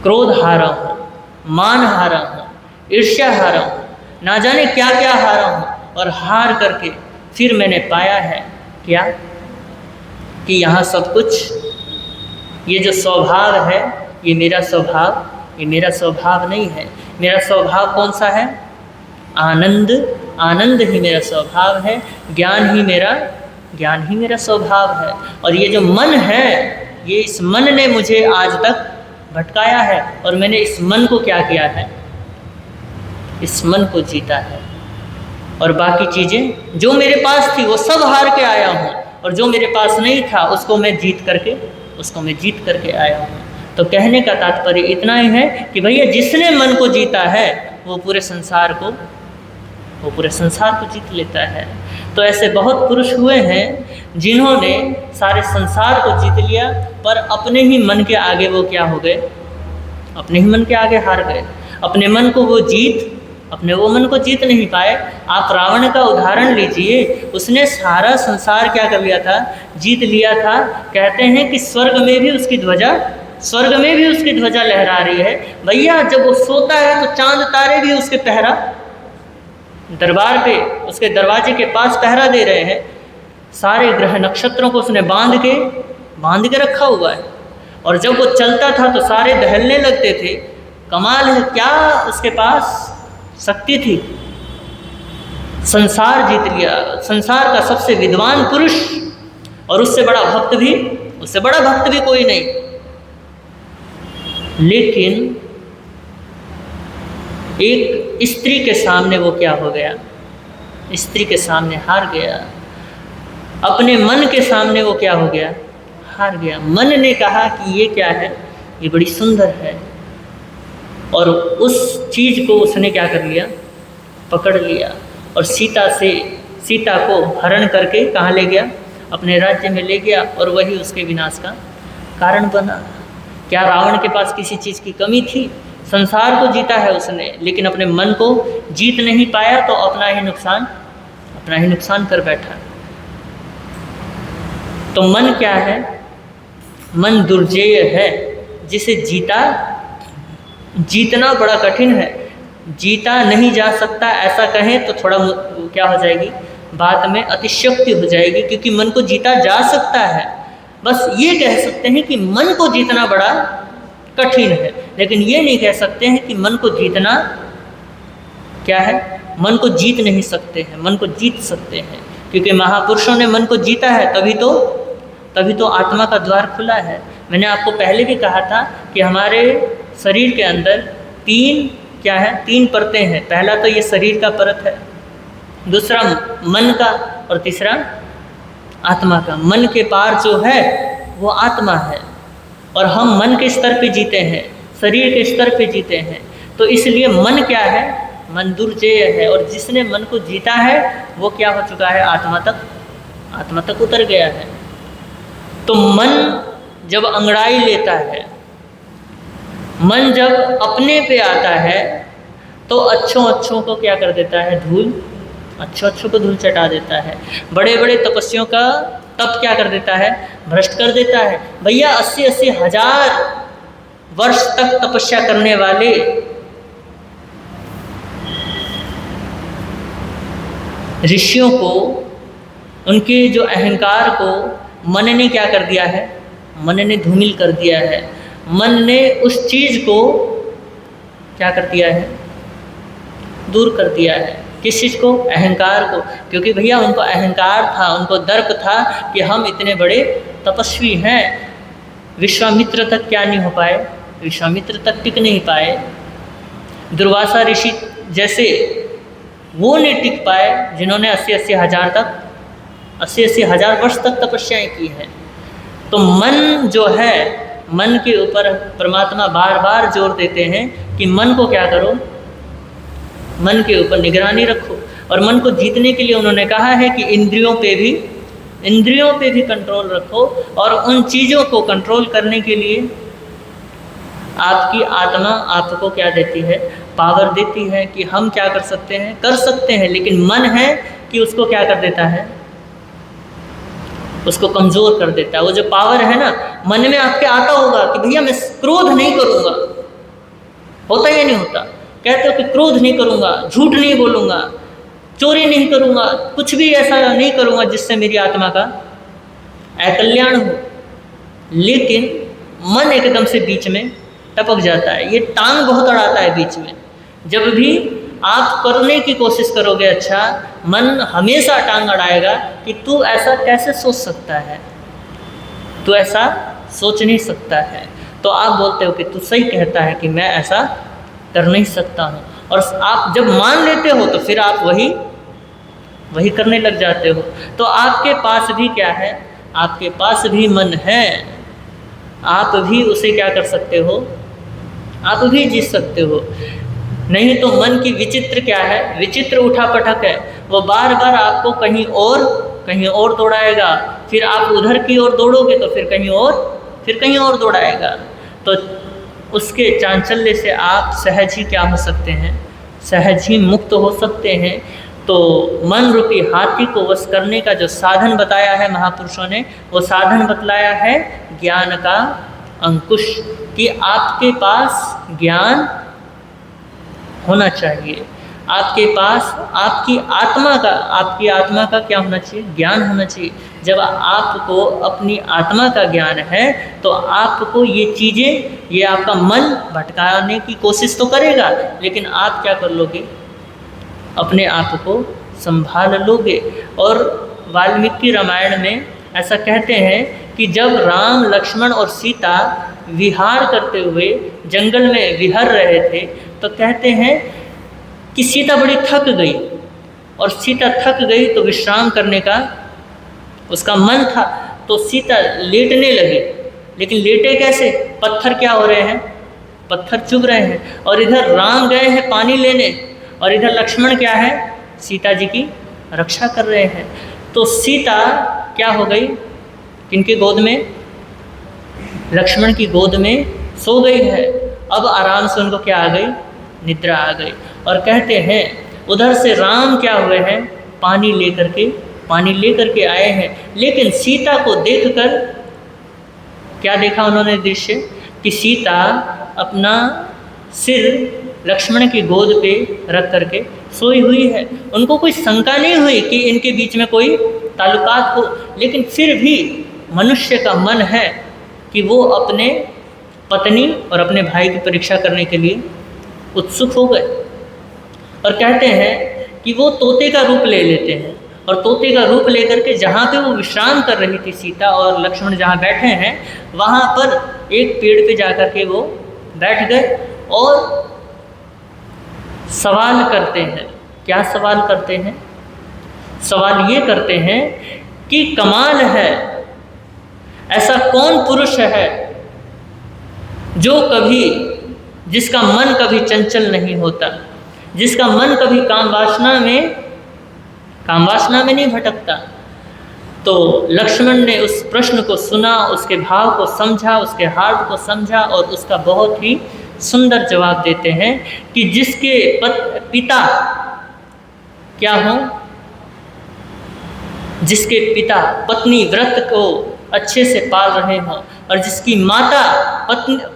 क्रोध हारा हूँ, मान हारा हूँ, ईर्ष्या हारा हूँ, ना जाने क्या क्या हारा हूँ, और हार करके फिर मैंने पाया है क्या कि यहाँ सब कुछ, ये जो स्वभाव है ये मेरा स्वभाव नहीं है। मेरा स्वभाव कौन सा है? आनंद। आनंद ही मेरा स्वभाव है। ज्ञान ही मेरा स्वभाव है। और ये जो मन है, ये इस मन ने मुझे आज तक भटकाया है, और मैंने इस मन को क्या किया है? इस मन को जीता है। और बाकी चीज़ें जो मेरे पास थी वो सब हार के आया हूँ, और जो मेरे पास नहीं था उसको मैं जीत करके आया हूँ। तो कहने का तात्पर्य इतना ही है कि भैया जिसने मन को जीता है वो पूरे संसार को जीत लेता है। तो ऐसे बहुत पुरुष हुए हैं जिन्होंने सारे संसार को जीत लिया, पर अपने ही मन के आगे वो क्या हो गए? अपने ही मन के आगे हार गए। अपने मन को वो मन को जीत नहीं पाए। आप रावण का उदाहरण लीजिए, उसने सारा संसार क्या कर लिया था? जीत लिया था। कहते हैं कि स्वर्ग में भी उसकी ध्वजा लहरा रही है। भैया जब वो सोता है तो चांद तारे भी उसके पहरा, दरबार पे, उसके दरवाजे के पास पहरा दे रहे हैं। सारे ग्रह नक्षत्रों को उसने बांध के रखा हुआ है। और जब वो चलता था तो सारे दहलने लगते थे। कमाल है, क्या उसके पास शक्ति थी। संसार जीत लिया, संसार का सबसे विद्वान पुरुष, और उससे बड़ा भक्त भी कोई नहीं। लेकिन एक स्त्री के सामने वो क्या हो गया? स्त्री के सामने हार गया। अपने मन के सामने वो क्या हो गया? हार गया। मन ने कहा कि ये क्या है? ये बड़ी सुंदर है। और उस चीज़ को उसने क्या कर लिया? पकड़ लिया। और सीता को हरण करके कहाँ ले गया? अपने राज्य में ले गया, और वही उसके विनाश का कारण बना। क्या रावण के पास किसी चीज़ की कमी थी? संसार को जीता है उसने, लेकिन अपने मन को जीत नहीं पाया, तो अपना ही नुकसान कर बैठा। तो मन क्या है? मन दुर्जेय है, जिसे जीतना बड़ा कठिन है, जीता नहीं जा सकता, ऐसा कहें तो थोड़ा क्या हो जाएगी, बात में अतिशयोक्ति हो जाएगी, क्योंकि मन को जीता जा सकता है। बस ये कह सकते हैं कि मन को जीतना बड़ा कठिन है, लेकिन ये नहीं कह सकते हैं कि मन को जीतना क्या है, मन को जीत नहीं सकते हैं। मन को जीत सकते हैं, क्योंकि महापुरुषों ने मन को जीता है, तभी तो आत्मा का द्वार खुला है। मैंने आपको पहले भी कहा था कि हमारे शरीर के अंदर तीन परतें हैं। पहला तो ये शरीर का परत है, दूसरा मन का, और तीसरा आत्मा का। मन के पार जो है वो आत्मा है, और हम मन के स्तर पे जीते हैं, शरीर के स्तर पे जीते हैं। तो इसलिए मन क्या है? मन दुर्जेय है, और जिसने मन को जीता है वो क्या हो चुका है? आत्मा तक उतर गया है। तो मन जब अंगड़ाई लेता है, मन जब अपने पे आता है, तो अच्छों को क्या कर देता है? अच्छों को धूल चटा देता है। बड़े बड़े तपस्वियों का तप क्या कर देता है? भ्रष्ट कर देता है। भैया 80-80 हजार वर्ष तक तपस्या करने वाले ऋषियों को, उनके जो अहंकार को मन ने क्या कर दिया है? मन ने धूमिल कर दिया है। मन ने उस चीज़ को क्या कर दिया है? दूर कर दिया है। किस चीज़ को? अहंकार को। क्योंकि भैया उनको अहंकार था, उनको दर्प था कि हम इतने बड़े तपस्वी हैं। विश्वामित्र तक क्या नहीं हो पाए? विश्वामित्र तक टिक नहीं पाए। दुर्वासा ऋषि जैसे वो नहीं टिक पाए, जिन्होंने 80-80 हजार वर्ष तक तपस्याएं की हैं। तो मन जो है, मन के ऊपर परमात्मा बार बार जोर देते हैं कि मन को क्या करो? मन के ऊपर निगरानी रखो। और मन को जीतने के लिए उन्होंने कहा है कि इंद्रियों पे भी कंट्रोल रखो। और उन चीज़ों को कंट्रोल करने के लिए आपकी आत्मा आपको क्या देती है? पावर देती है कि हम क्या कर सकते हैं। लेकिन मन है कि उसको क्या कर देता है? उसको कमज़ोर कर देता है। वो जो पावर है ना, मन में आपके आता होगा कि भैया मैं क्रोध नहीं करूँगा, होता या नहीं होता? कहते हो कि क्रोध नहीं करूँगा, झूठ नहीं बोलूँगा, चोरी नहीं करूँगा, कुछ भी ऐसा नहीं करूँगा जिससे मेरी आत्मा का अकल्याण हो। लेकिन मन एकदम से बीच में टपक जाता है, ये टांग बहुत अड़ाता है बीच में। जब भी आप करने की कोशिश करोगे अच्छा, मन हमेशा टांग अड़ाएगा कि तू ऐसा कैसे सोच सकता है, तू ऐसा सोच नहीं सकता है। तो आप बोलते हो कि तू सही कहता है कि मैं ऐसा कर नहीं सकता हूँ। और आप जब मान लेते हो तो फिर आप वही करने लग जाते हो। तो आपके पास भी क्या है? आपके पास भी मन है, आप भी उसे क्या कर सकते हो? आप भी जीत सकते हो। नहीं तो मन की विचित्र क्या है? विचित्र उठापटक है। वो बार बार आपको कहीं और दौड़ाएगा, फिर आप उधर की ओर दौड़ोगे तो फिर कहीं और दौड़ाएगा। तो उसके चांचल्य से आप सहज ही क्या हो सकते हैं? सहज ही मुक्त हो सकते हैं। तो मन रूपी हाथी को वश करने का जो साधन बताया है महापुरुषों ने, वो साधन बतलाया है ज्ञान का अंकुश, कि आपके पास ज्ञान होना चाहिए। आपके पास आपकी आत्मा का क्या होना चाहिए? ज्ञान होना चाहिए। जब आपको अपनी आत्मा का ज्ञान है तो आपको ये चीज़ें, ये आपका मन भटकाने की कोशिश तो करेगा, लेकिन आप क्या कर लोगे? अपने आप को संभाल लोगे। और वाल्मीकि रामायण में ऐसा कहते हैं कि जब राम, लक्ष्मण और सीता विहार करते हुए जंगल में विहर रहे थे, तो कहते हैं कि सीता बड़ी थक गई, और सीता थक गई तो विश्राम करने का उसका मन था, तो सीता लेटने लगी। लेकिन लेटे कैसे? पत्थर क्या हो रहे हैं? पत्थर चुभ रहे हैं। और इधर राम गए हैं पानी लेने, और इधर लक्ष्मण क्या है? सीता जी की रक्षा कर रहे हैं। तो सीता क्या हो गई? किनकी गोद में? लक्ष्मण की गोद में सो गई है। अब आराम से उनको क्या आ गई, निद्रा आ गई। और कहते हैं उधर से राम क्या हुए हैं, पानी लेकर के आए हैं, लेकिन सीता को देखकर क्या देखा उन्होंने दृश्य, कि सीता अपना सिर लक्ष्मण की गोद पे रख करके सोई हुई है। उनको कोई शंका नहीं हुई कि इनके बीच में कोई ताल्लुकात हो, लेकिन फिर भी मनुष्य का मन है कि वो अपने पत्नी और अपने भाई की परीक्षा करने के लिए उत्सुक हो गए। और कहते हैं कि वो तोते का रूप ले लेते हैं, और तोते का रूप लेकर के जहाँ पे वो विश्राम कर रही थी सीता और लक्ष्मण जहाँ बैठे हैं, वहाँ पर एक पेड़ पे जाकर के वो बैठ गए और सवाल करते हैं। क्या सवाल करते हैं? सवाल ये करते हैं कि कमाल है, ऐसा कौन पुरुष है जो कभी, जिसका मन कभी चंचल नहीं होता, जिसका मन कभी काम वासना में नहीं भटकता। तो लक्ष्मण ने उस प्रश्न को सुना, उसके भाव को समझा, उसके हार्ट को समझा और उसका बहुत ही सुंदर जवाब देते हैं कि जिसके पिता क्या हो, जिसके पिता पत्नी व्रत को अच्छे से पाल रहे हों और जिसकी माता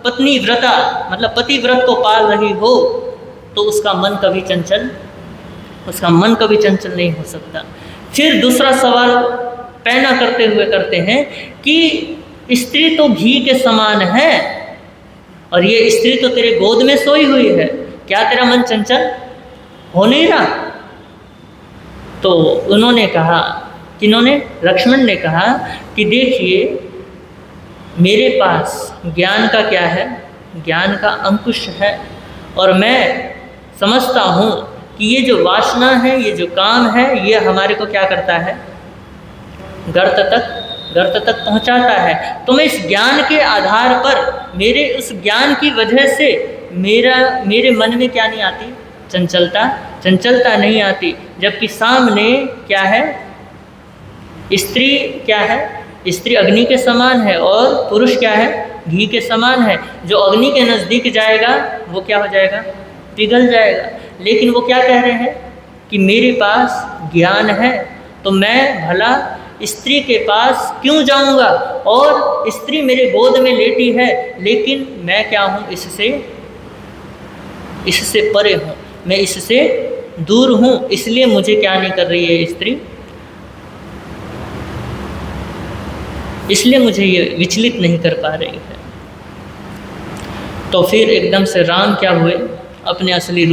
पत्नी व्रता मतलब पति व्रत को पाल रही हो, तो उसका मन कभी चंचल नहीं हो सकता। फिर दूसरा सवाल पैना करते हुए करते हैं कि स्त्री तो घी के समान है और ये स्त्री तो तेरे गोद में सोई हुई है, क्या तेरा मन चंचल हो नहीं रहा? तो उन्होंने कहा, किन्होंने? लक्ष्मण ने कहा कि देखिए मेरे पास ज्ञान का क्या है, ज्ञान का अंकुश है, और मैं समझता हूँ कि ये जो वासना है, ये जो काम है, ये हमारे को क्या करता है, गर्त तक पहुँचाता है। तो मैं इस ज्ञान के आधार पर, मेरे उस ज्ञान की वजह से मेरे मन में क्या नहीं आती, चंचलता नहीं आती। जबकि सामने क्या है, स्त्री क्या है, स्त्री अग्नि के समान है और पुरुष क्या है, घी के समान है। जो अग्नि के नज़दीक जाएगा वो क्या हो जाएगा, पिघल जाएगा। लेकिन वो क्या कह रहे हैं कि मेरे पास ज्ञान है, तो मैं भला स्त्री के पास क्यों जाऊंगा, और स्त्री मेरे गोद में लेटी है, लेकिन मैं क्या हूँ, इससे परे हूँ, मैं इससे दूर हूँ, इसलिए मुझे क्या नहीं कर रही है स्त्री, इसलिए मुझे ये विचलित नहीं कर पा रही है। तो फिर एकदम से राम क्या हुए, अपने असली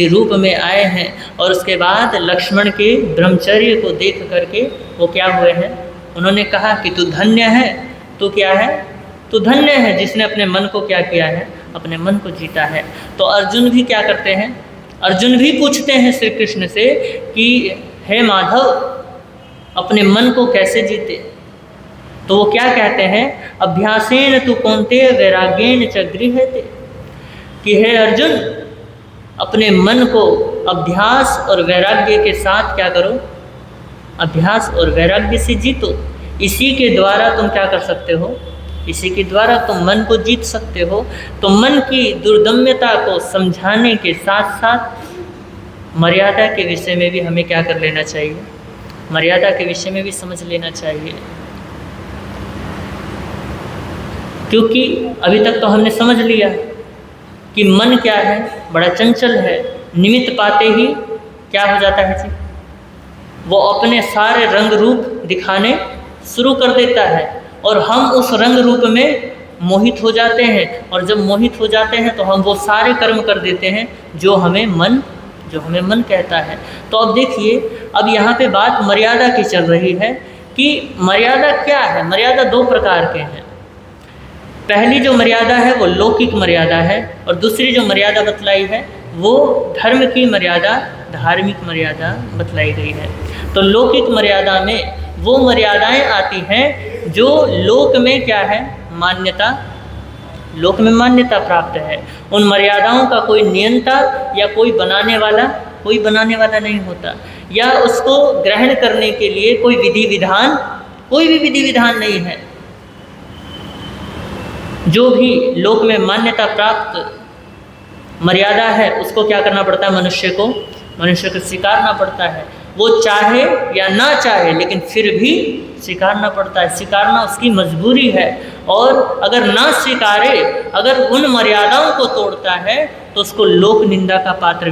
रूप में आए हैं, और उसके बाद लक्ष्मण के ब्रह्मचर्य को देख करके वो क्या हुए हैं, उन्होंने कहा कि तू धन्य है, तू क्या है, तू धन्य है जिसने अपने मन को क्या किया है, अपने मन को जीता है। तो अर्जुन भी क्या करते हैं, अर्जुन भी पूछते हैं श्री कृष्ण से कि हे माधव, अपने मन को कैसे जीते? तो वो क्या कहते हैं, अभ्यासेन तु कौन्तेय वैराग्येन च गृह्यते, कि हे अर्जुन, अपने मन को अभ्यास और वैराग्य के साथ क्या करो, अभ्यास और वैराग्य से जीतो। इसी के द्वारा तुम क्या कर सकते हो, इसी के द्वारा तुम मन को जीत सकते हो। तो मन की दुर्दम्यता को समझाने के साथ साथ मर्यादा के विषय में भी हमें क्या कर लेना चाहिए, मर्यादा के विषय में भी समझ लेना चाहिए। क्योंकि अभी तक तो हमने समझ लिया कि मन क्या है, बड़ा चंचल है, निमित्त पाते ही क्या हो जाता है जी, वो अपने सारे रंग रूप दिखाने शुरू कर देता है और हम उस रंग रूप में मोहित हो जाते हैं, और जब मोहित हो जाते हैं तो हम वो सारे कर्म कर देते हैं जो हमें मन कहता है। तो अब देखिए, अब यहाँ पे बात मर्यादा की चल रही है कि मर्यादा क्या है। मर्यादा दो प्रकार के हैं। पहली जो मर्यादा है वो लौकिक मर्यादा है, और दूसरी जो मर्यादा बतलाई है वो धर्म की मर्यादा, धार्मिक मर्यादा बतलाई गई है। तो लौकिक मर्यादा में वो मर्यादाएं आती हैं जो लोक में क्या है, मान्यता, लोक में मान्यता प्राप्त है। उन मर्यादाओं का कोई नियंता या कोई बनाने वाला नहीं होता, या उसको ग्रहण करने के लिए कोई भी विधि विधान नहीं है। जो भी लोक में मान्यता प्राप्त मर्यादा है उसको क्या करना पड़ता है, मनुष्य को स्वीकारना पड़ता है। वो चाहे या ना चाहे लेकिन फिर भी स्वीकारना पड़ता है, स्वीकारना उसकी मजबूरी है। और अगर ना स्वीकारे, अगर उन मर्यादाओं को तोड़ता है तो उसको लोक निंदा का पात्र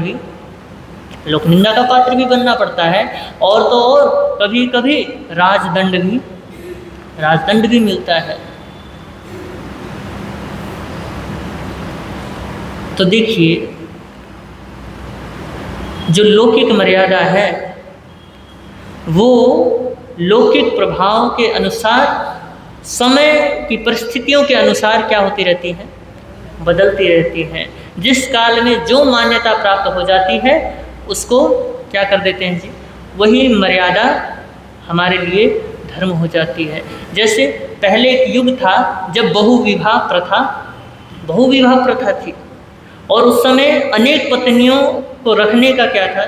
भी बनना पड़ता है। और तो और कभी कभी राजदंड भी मिलता है। तो देखिए, जो लौकिक मर्यादा है वो लौकिक प्रभाव के अनुसार, समय की परिस्थितियों के अनुसार क्या होती रहती हैं, बदलती रहती हैं। जिस काल में जो मान्यता प्राप्त हो जाती है उसको क्या कर देते हैं जी, वही मर्यादा हमारे लिए धर्म हो जाती है। जैसे पहले एक युग था जब बहुविवाह प्रथा थी, और उस समय अनेक पत्नियों को रखने का क्या था,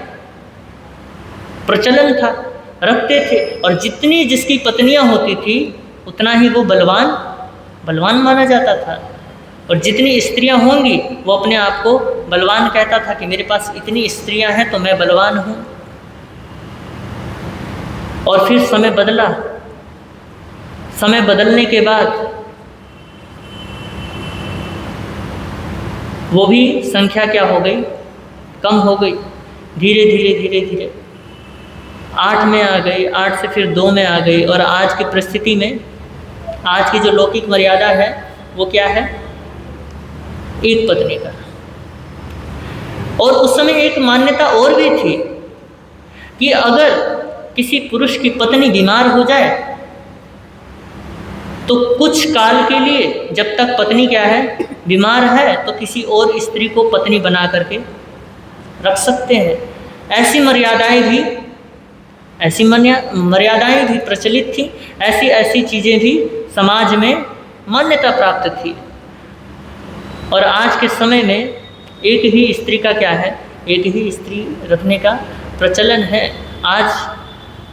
प्रचलन था, रखते थे। और जितनी जिसकी पत्नियां होती थी उतना ही वो बलवान माना जाता था। और जितनी स्त्रियां होंगी वो अपने आप को बलवान कहता था कि मेरे पास इतनी स्त्रियां हैं तो मैं बलवान हूँ। और फिर समय बदला, समय बदलने के बाद वो भी संख्या क्या हो गई, कम हो गई। धीरे धीरे 8 में आ गई, 8 से फिर 2 में आ गई। और आज की परिस्थिति में, आज की जो लौकिक मर्यादा है वो क्या है, एक पत्नी का। और उस समय एक मान्यता और भी थी कि अगर किसी पुरुष की पत्नी बीमार हो जाए तो कुछ काल के लिए, जब तक पत्नी क्या है, बीमार है, तो किसी और स्त्री को पत्नी बना करके रख सकते हैं। ऐसी मर्यादाएं भी प्रचलित थी, ऐसी चीज़ें भी समाज में मान्यता प्राप्त थी। और आज के समय में एक ही स्त्री का क्या है, एक ही स्त्री रखने का प्रचलन है। आज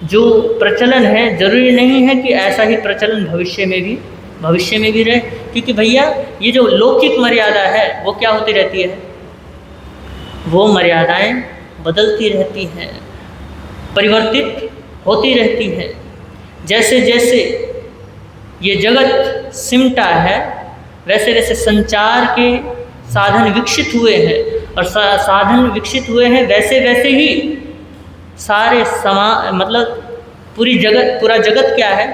जो प्रचलन है, जरूरी नहीं है कि ऐसा ही प्रचलन भविष्य में भी रहे, क्योंकि भैया ये जो लौकिक मर्यादा है वो क्या होती रहती है, वो मर्यादाएं बदलती रहती हैं, परिवर्तित होती रहती हैं। जैसे जैसे ये जगत सिमटा है वैसे वैसे संचार के साधन विकसित हुए हैं, और साधन विकसित हुए हैं वैसे वैसे ही सारे मतलब पूरा जगत क्या है,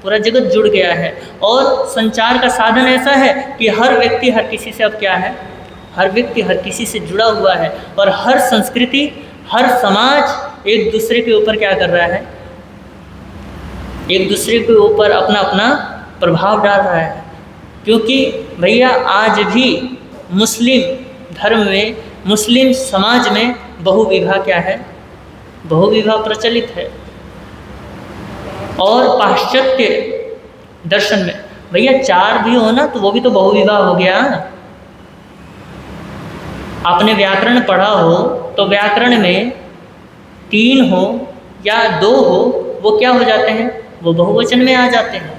पूरा जगत जुड़ गया है। और संचार का साधन ऐसा है कि हर व्यक्ति हर किसी से अब क्या है, हर व्यक्ति हर किसी से जुड़ा हुआ है। और हर संस्कृति, हर समाज एक दूसरे के ऊपर क्या कर रहा है, एक दूसरे के ऊपर अपना अपना प्रभाव डाल रहा है। क्योंकि भैया आज भी मुस्लिम धर्म में, मुस्लिम समाज में बहुविवाह क्या है, बहुविवाह प्रचलित है। और पाश्चात्य दर्शन में भैया 4 भी हो ना तो वो भी तो बहुविवाह हो गया। आपने व्याकरण पढ़ा हो तो व्याकरण में 3 हो या 2 हो वो क्या हो जाते हैं, वो बहुवचन में आ जाते हैं।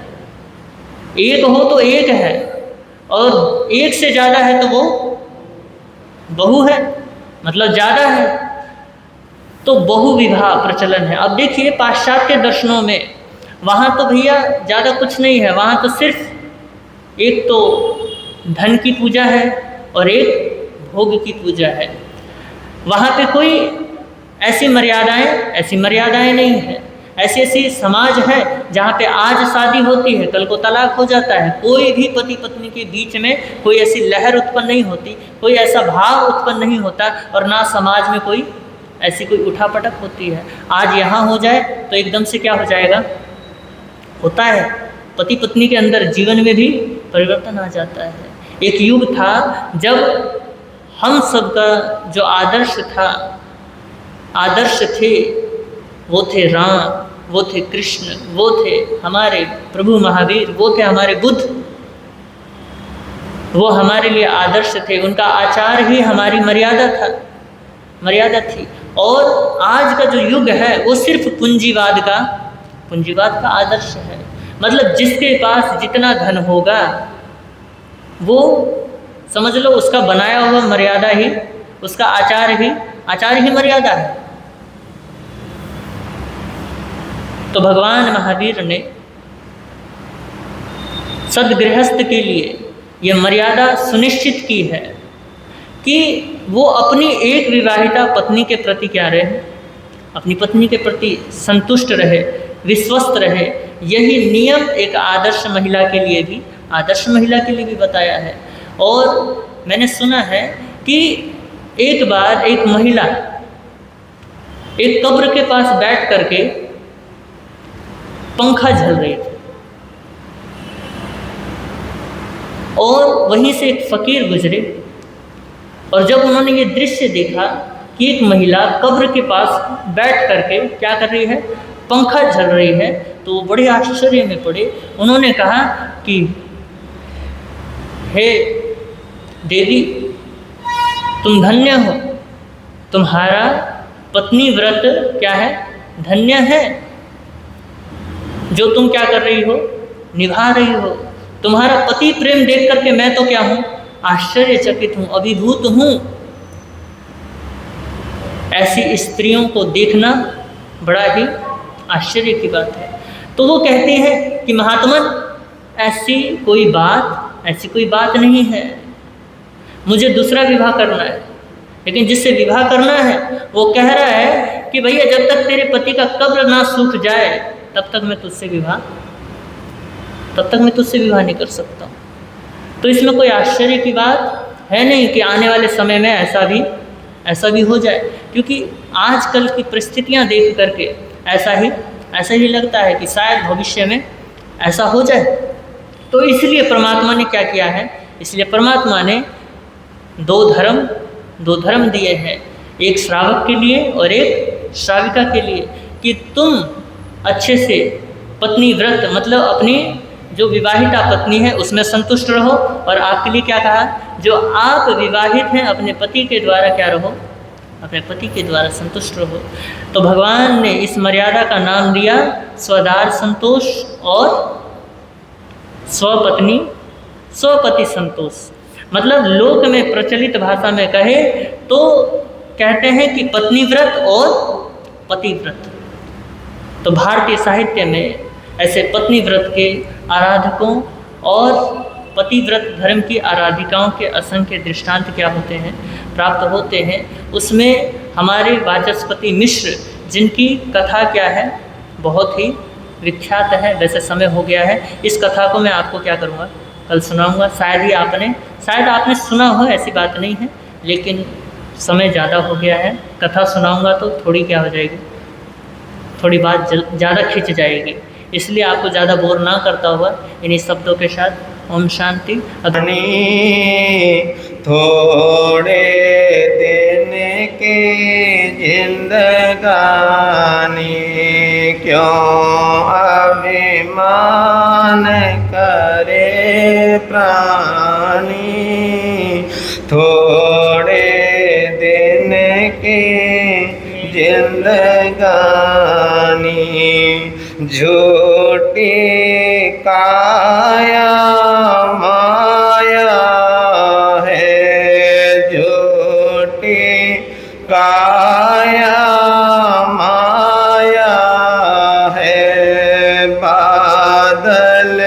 1 हो तो 1 है, और 1 से ज़्यादा है तो वो बहु है, मतलब ज़्यादा है। तो बहुविवाह प्रचलन है। अब देखिए पाश्चात्य दर्शनों में वहाँ तो भैया ज़्यादा कुछ नहीं है, वहाँ तो सिर्फ एक तो धन की पूजा है और एक भोग की पूजा है। वहाँ पे कोई ऐसी मर्यादाएं नहीं है। ऐसी समाज है जहाँ पे आज शादी होती है कल को तलाक हो जाता है। कोई भी पति पत्नी के बीच में कोई ऐसी लहर उत्पन्न नहीं होती, कोई ऐसा भाव उत्पन्न नहीं होता, और ना समाज में कोई ऐसी कोई उठापटक होती है। आज यहाँ हो जाए तो एकदम से क्या हो जाएगा, होता है पति पत्नी के अंदर जीवन में भी परिवर्तन आ जाता है। एक युग था जब हम सबका जो आदर्श थे वो थे राम, वो थे कृष्ण, वो थे हमारे प्रभु महावीर, वो थे हमारे बुद्ध। वो हमारे लिए आदर्श थे, उनका आचार ही हमारी मर्यादा थी। और आज का जो युग है वो सिर्फ पूंजीवाद का आदर्श है। मतलब जिसके पास जितना धन होगा वो समझ लो उसका बनाया हुआ मर्यादा ही, उसका आचार ही मर्यादा है। तो भगवान महावीर ने सद्गृहस्थ के लिए यह मर्यादा सुनिश्चित की है कि वो अपनी एक विवाहिता पत्नी के प्रति क्या रहे, अपनी पत्नी के प्रति संतुष्ट रहे, विश्वस्त रहे। यही नियम एक आदर्श महिला के लिए भी बताया है। और मैंने सुना है कि एक बार एक महिला एक कब्र के पास बैठ करके पंखा झल रही थी और वहीं से एक फकीर गुजरे, और जब उन्होंने ये दृश्य देखा कि एक महिला कब्र के पास बैठ करके क्या कर रही है, पंखा झल रही है, तो वो बड़े आश्चर्य में पड़े। उन्होंने कहा कि हे देवी, तुम धन्य हो, तुम्हारा पत्नी व्रत क्या है, धन्य है, जो तुम क्या कर रही हो, निभा रही हो। तुम्हारा पति प्रेम देख करके मैं तो क्या हूँ, आश्चर्यचकित हूँ, अभिभूत हूँ। ऐसी स्त्रियों को देखना बड़ा ही आश्चर्य की बात है। तो वो कहती है कि महात्मन, ऐसी कोई बात नहीं है, मुझे दूसरा विवाह करना है। लेकिन जिससे विवाह करना है वो कह रहा है कि भैया जब तक तेरे पति का कब्र ना सूख जाए तब तक मैं तुझसे विवाह नहीं कर सकता। तो इसमें कोई आश्चर्य की बात है नहीं कि आने वाले समय में ऐसा भी हो जाए, क्योंकि आजकल की परिस्थितियां देख करके ऐसा ही लगता है कि शायद भविष्य में ऐसा हो जाए। तो इसलिए परमात्मा ने क्या किया है, इसलिए परमात्मा ने दो धर्म दिए हैं, एक श्रावक के लिए और एक श्राविका के लिए, कि तुम अच्छे से पत्नी व्रत मतलब अपनी जो विवाहिता पत्नी है उसमें संतुष्ट रहो, और आपके लिए क्या कहा, जो आप विवाहित हैं अपने पति के द्वारा क्या रहो, अपने पति के द्वारा संतुष्ट रहो। तो भगवान ने इस मर्यादा का नाम दिया स्वदार संतोष और स्वपति संतोष। मतलब लोक में प्रचलित भाषा में कहे तो कहते हैं कि पत्नी व्रत और पति व्रत। तो भारतीय साहित्य में ऐसे पत्नी व्रत के आराधकों और पति व्रत धर्म की आराधिकाओं के असंख्य दृष्टांत क्या होते हैं, प्राप्त होते हैं। उसमें हमारे वाचस्पति मिश्र, जिनकी कथा क्या है, बहुत ही विख्यात है। वैसे समय हो गया है, इस कथा को मैं आपको क्या करूँगा, कल सुनाऊंगा। शायद आपने सुना हो, ऐसी बात नहीं है, लेकिन समय ज़्यादा हो गया है। कथा सुनाऊंगा तो थोड़ी क्या हो जाएगी, थोड़ी बात ज़्यादा खिंच जाएगी, इसलिए आपको ज़्यादा बोर ना करता हुआ इन्हीं शब्दों के साथ ओम शांति। थोड़े दिन के जिंदगानी क्यों अभिमान करे प्राणी, थोड़े दिन के जिंदगानी झूठी काया माया है, झूठी काया माया है, बादल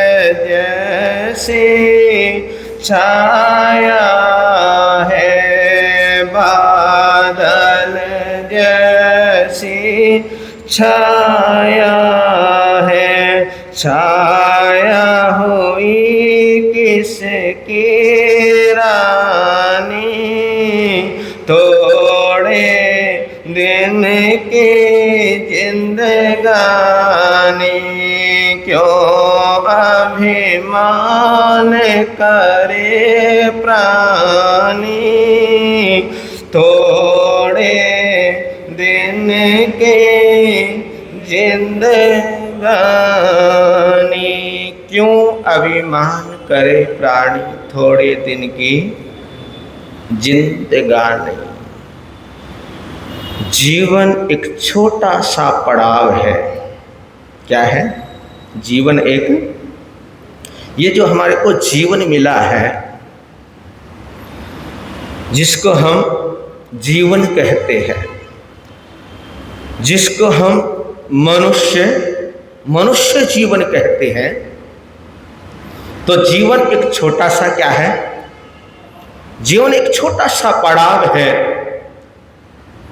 जैसी छाया है, बादल जैसी छाया है, छाया हुई किसकी रानी, थोड़े दिन की जिंदगानी क्यों अभिमान करे प्राणी, थोड़े दिन के जिंदगानी क्यों अभिमान करे प्राणी, थोड़े दिन की जिंदगानी। जीवन एक छोटा सा पड़ाव है। क्या है जीवन? ये जो हमारे को जीवन मिला है जिसको हम जीवन कहते हैं, जिसको हम मनुष्य जीवन कहते हैं, तो जीवन एक छोटा सा क्या है? जीवन एक छोटा सा पड़ाव है।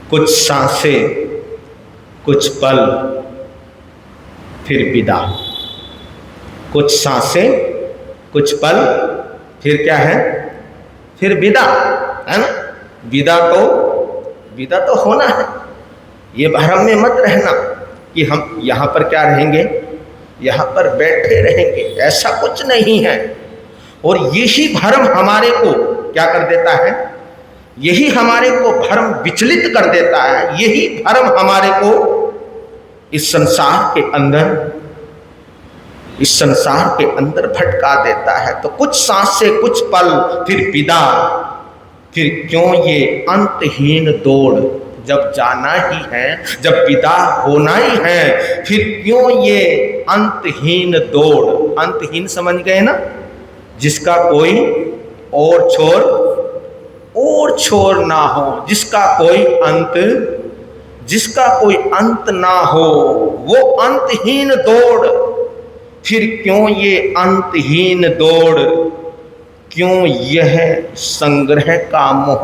कुछ सांसें, कुछ पल, फिर विदा। कुछ सांसें, कुछ पल, फिर क्या है? फिर विदा, है ना? विदा तो होना है। ये भ्रम में मत रहना कि हम यहाँ पर क्या रहेंगे, यहाँ पर बैठे रहेंगे, ऐसा कुछ नहीं है। और यही भ्रम हमारे को क्या कर देता है? यही हमारे को भ्रम विचलित कर देता है। यही भ्रम हमारे को इस संसार के अंदर भटका देता है। तो कुछ सांसें, कुछ पल, फिर विदा। फिर क्यों ये अंतहीन दौड़, जब जाना ही है, जब विदा होना ही है, फिर क्यों ये अंतहीन दौड़? अंतहीन समझ गए ना? जिसका कोई और छोर ना हो, जिसका कोई अंत ना हो, वो अंतहीन दौड़। फिर क्यों ये अंतहीन दौड़? क्यों यह संग्रह का मोह?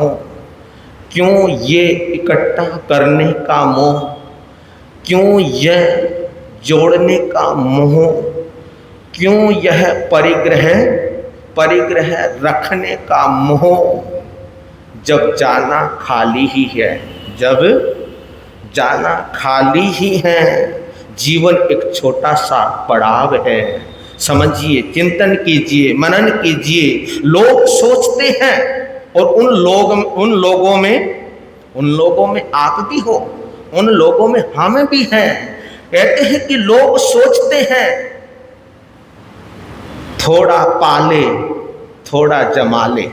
क्यों ये इकट्ठा करने का मोह? क्यों यह जोड़ने का मोह? क्यों यह परिग्रह रखने का मोह? जब जाना खाली ही है, जब जाना खाली ही है। जीवन एक छोटा सा पड़ाव है। समझिए, चिंतन कीजिए, मनन कीजिए। लोग सोचते हैं, और उन लोगों में आप भी हो, उन लोगों में हम भी हैं। कहते हैं कि लोग सोचते हैं थोड़ा पाले थोड़ा जमा ले,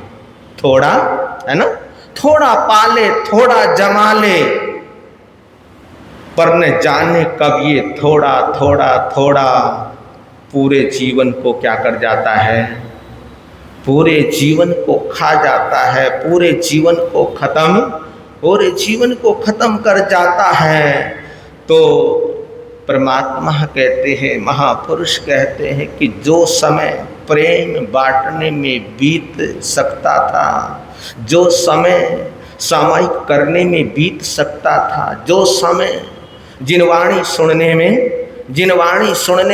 थोड़ा, है ना? थोड़ा पाले थोड़ा जमा ले, पर न जाने कब ये थोड़ा थोड़ा थोड़ा पूरे जीवन को क्या कर जाता है? पूरे जीवन को खा जाता है, पूरे जीवन को खत्म कर जाता है। तो परमात्मा कहते हैं, महापुरुष कहते हैं कि जो समय प्रेम बांटने में बीत सकता था, जो समय सामायिक करने में बीत सकता था, जो समय जिनवाणी सुनने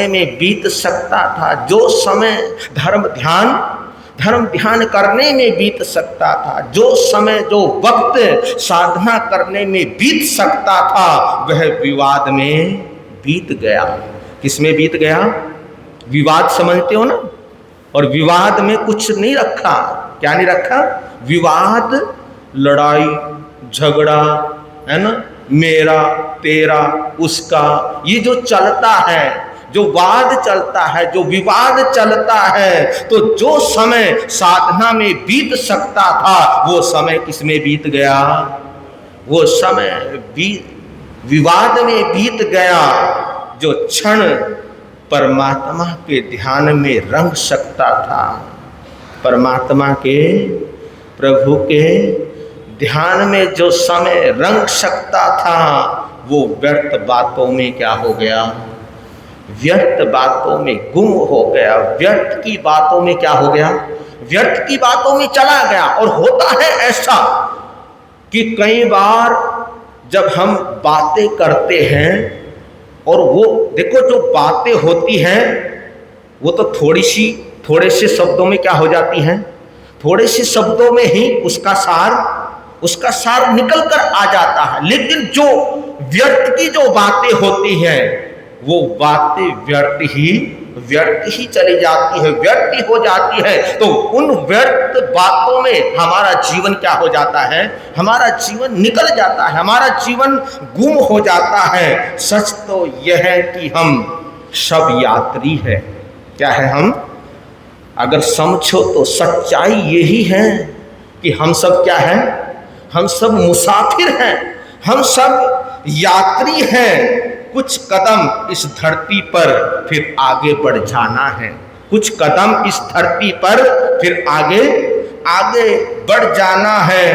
में बीत सकता था, जो समय धर्म ध्यान करने में बीत सकता था, जो समय, जो वक्त साधना करने में बीत सकता था, वह विवाद में बीत गया। किस में बीत गया? विवाद समझते हो ना? और विवाद में कुछ नहीं रखा। क्या नहीं रखा? विवाद, लड़ाई झगड़ा, है ना? मेरा तेरा उसका, ये जो चलता है, जो वाद चलता है, जो विवाद चलता है, तो जो समय साधना में बीत सकता था, वो समय किस में बीत गया? वो समय विवाद में बीत गया। जो क्षण परमात्मा के ध्यान में रंग सकता था, परमात्मा के, प्रभु के ध्यान में जो समय रंग सकता था, वो व्यर्थ बातों में क्या हो गया? व्यर्थ बातों में गुम हो गया। व्यर्थ की बातों में क्या हो गया? व्यर्थ की बातों में चला गया। और होता है ऐसा कि कई बार जब हम बातें करते हैं, और वो देखो, जो बातें होती हैं वो तो थोड़े से शब्दों में क्या हो जाती हैं? थोड़े से शब्दों में ही उसका सार निकल कर आ जाता है। लेकिन जो व्यर्थ की जो बातें होती हैं, वो बातें व्यर्थ ही चली जाती है, व्यर्थ ही हो जाती है। तो उन व्यर्थ बातों में हमारा जीवन क्या हो जाता है? हमारा जीवन निकल जाता है, हमारा जीवन गुम हो जाता है। सच तो यह है कि हम सब यात्री है। क्या है? हम अगर समझो तो सच्चाई यही है कि हम सब क्या है? हम सब मुसाफिर हैं, हम सब यात्री हैं। कुछ कदम इस धरती पर फिर आगे बढ़ जाना है, कुछ कदम इस धरती पर फिर आगे आगे बढ़ जाना है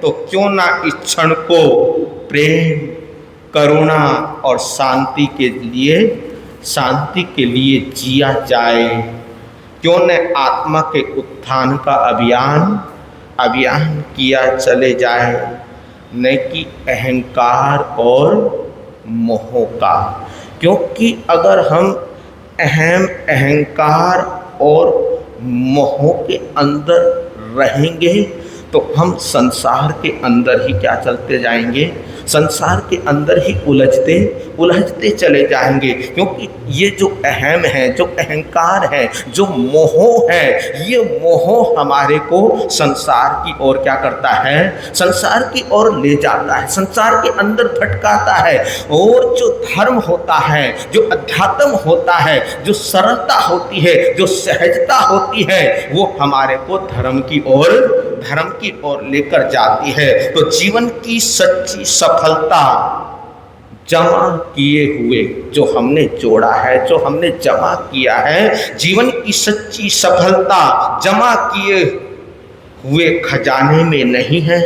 तो क्यों ना इस क्षण को प्रेम, करुणा और शांति के लिए जिया जाए। क्यों न आत्मा के उत्थान का अभियान किया चले जाए, न कि अहंकार और मोह का। क्योंकि अगर हम अहंकार और मोह के अंदर रहेंगे तो हम संसार के अंदर ही क्या चलते जाएंगे, संसार के अंदर ही उलझते चले जाएंगे। क्योंकि ये जो अहम है, जो अहंकार है, जो मोह है, ये मोह हमारे को संसार की ओर क्या करता है, संसार की ओर ले जाता है, संसार के अंदर भटकाता है। और जो धर्म होता है, जो अध्यात्म होता है, जो सरलता होती है, जो सहजता होती है, वो हमारे को धर्म की ओर लेकर जाती है। तो जीवन की सच्ची सफलता जमा किए हुए, जो हमने जोड़ा है, जो हमने जमा किया है, जीवन की सच्ची सफलता जमा किए हुए खजाने में नहीं है,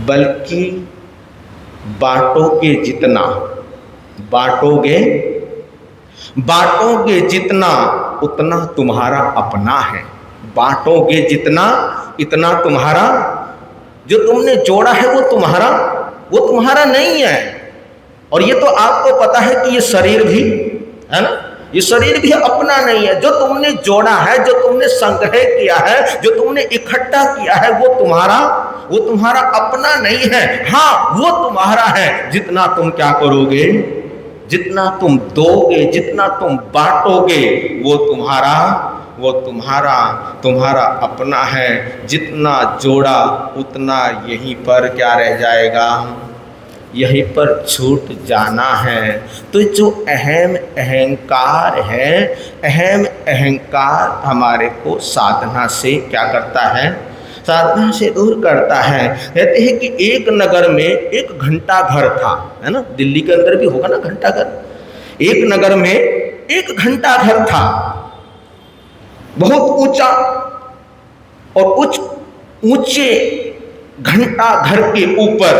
बल्कि बांटोगे जितना उतना तुम्हारा अपना है। बांटोगे जितना इतना तुम्हारा, जो तुमने जोड़ा है वो तुम्हारा नहीं है। और ये तो आपको पता है कि ये शरीर भी है ना, ये शरीर भी अपना नहीं है। जो तुमने जोड़ा है, जो तुमने संग्रह किया है, जो तुमने इकट्ठा किया है, वो तुम्हारा अपना नहीं है। हाँ, वो तुम्हारा है जितना तुम क्या करोगे, जितना तुम दोगे, जितना तुम बांटोगे, वो तुम्हारा अपना है। जितना जोड़ा उतना यहीं पर क्या रह जाएगा, यहीं पर छूट जाना है। तो जो अहंकार है, अहंकार हमारे को साधना से क्या करता है, साधना से दूर करता है। कहते हैं कि एक नगर में एक घंटा घर था, है ना, दिल्ली के अंदर भी होगा ना घंटा घर। एक नगर में एक घंटा घर था, बहुत ऊंचा, और ऊंचे घंटा घर के ऊपर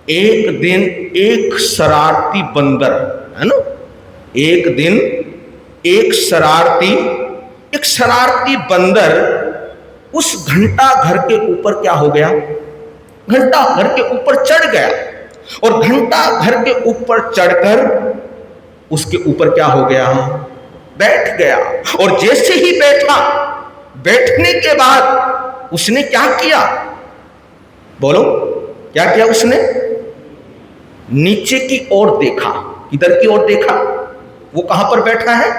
एक दिन एक शरारती बंदर, है ना, एक दिन एक शरारती बंदर उस घंटा घर के ऊपर क्या हो गया, घंटा घर के ऊपर चढ़ गया। और घंटा घर के ऊपर चढ़कर उसके ऊपर क्या हो गया, बैठ गया। और जैसे ही बैठने के बाद उसने क्या किया, बोलो क्या किया उसने, नीचे की ओर देखा। किधर की ओर देखा, वो कहां पर बैठा है,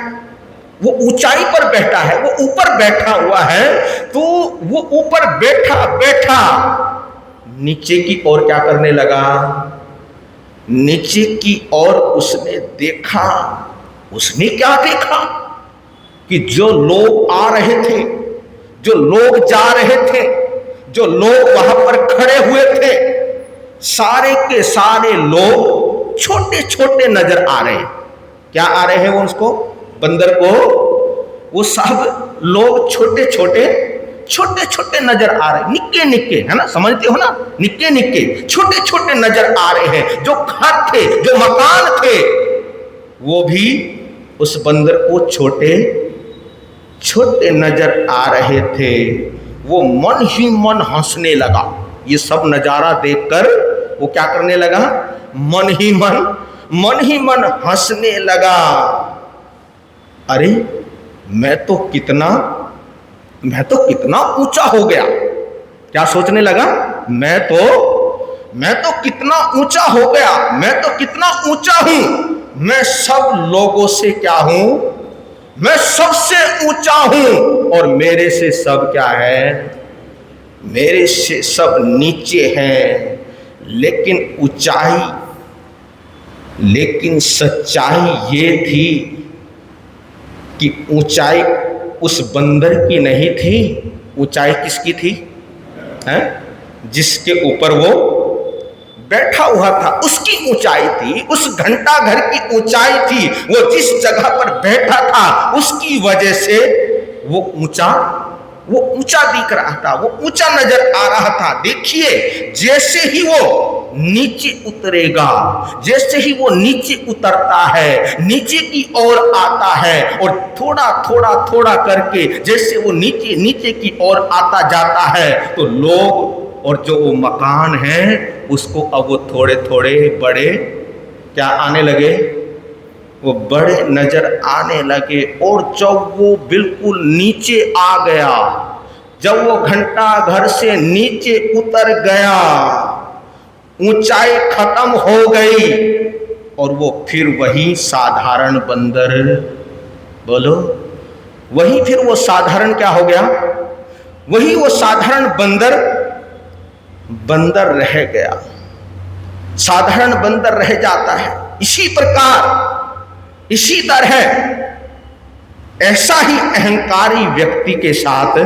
वो ऊंचाई पर बैठा है, वो ऊपर बैठा हुआ है। तो वो ऊपर बैठा नीचे की ओर क्या करने लगा, नीचे की ओर उसने देखा। उसने क्या देखा कि जो लोग आ रहे थे, जो लोग जा रहे थे, जो लोग वहां पर खड़े हुए थे, सारे के सारे लोग छोटे छोटे नजर आ रहे हैं। क्या आ रहे हैं वो, उसको, बंदर को, वो सब लोग छोटे छोटे नजर आ रहे, निक्के निक्के, है ना, समझते हो ना, निक्के निक्के छोटे छोटे नजर आ रहे हैं। जो घर थे, जो मकान थे, वो भी उस बंदर को छोटे छोटे नजर आ रहे थे। वो मन ही मन हंसने लगा। ये सब नजारा देखकर वो क्या करने लगा, मन ही मन हंसने लगा। अरे मैं तो कितना ऊंचा हो गया। क्या सोचने लगा, मैं तो कितना ऊंचा हो गया, मैं तो कितना ऊंचा हूं, मैं सब लोगों से क्या हूं, मैं सबसे ऊंचा हूं। और मेरे से सब क्या है, मेरे से सब नीचे हैं। लेकिन सच्चाई ये थी कि ऊंचाई उस बंदर की नहीं थी। ऊंचाई किसकी थी, हैं? जिसके ऊपर वो बैठा हुआ था उसकी ऊंचाई थी, उस घंटा घर की ऊंचाई थी। वो जिस जगह पर बैठा था उसकी वजह से वो ऊंचा वो ऊंचा दिख रहा था, वो ऊंचा नजर आ रहा था। देखिए जैसे ही वो नीचे उतरेगा, जैसे ही वो नीचे उतरता है, नीचे की ओर आता है, और थोड़ा थोड़ा थोड़ा करके जैसे वो नीचे नीचे की ओर आता जाता है, तो लोग और जो वो मकान है उसको अब वो थोड़े थोड़े बड़े क्या आने लगे, वो बड़े नजर आने लगे। और जब वो बिल्कुल नीचे आ गया, जब वो घंटा घर से नीचे उतर गया, ऊंचाई खत्म हो गई, और वो फिर वही साधारण बंदर, बोलो वही फिर वो साधारण क्या हो गया, वही वो साधारण बंदर रह गया, साधारण बंदर रह जाता है। इसी प्रकार, इसी तरह ऐसा ही अहंकारी व्यक्ति के साथ,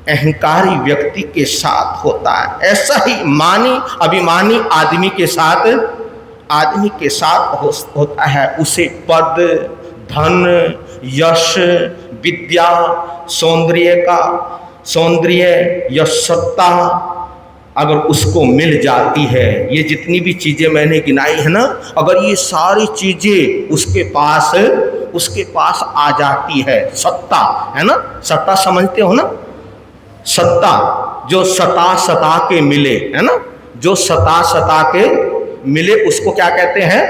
अहंकारी व्यक्ति के साथ होता है। ऐसा ही मानी अभिमानी आदमी के साथ होता है। उसे पद, धन, यश, विद्या, सौंदर्य या सत्ता अगर उसको मिल जाती है, ये जितनी भी चीजें मैंने गिनाई है ना, अगर ये सारी चीजें उसके पास आ जाती है, सत्ता है ना, सत्ता समझते हो ना, सत्ता जो सता के मिले है ना, जो सता के मिले उसको क्या कहते हैं,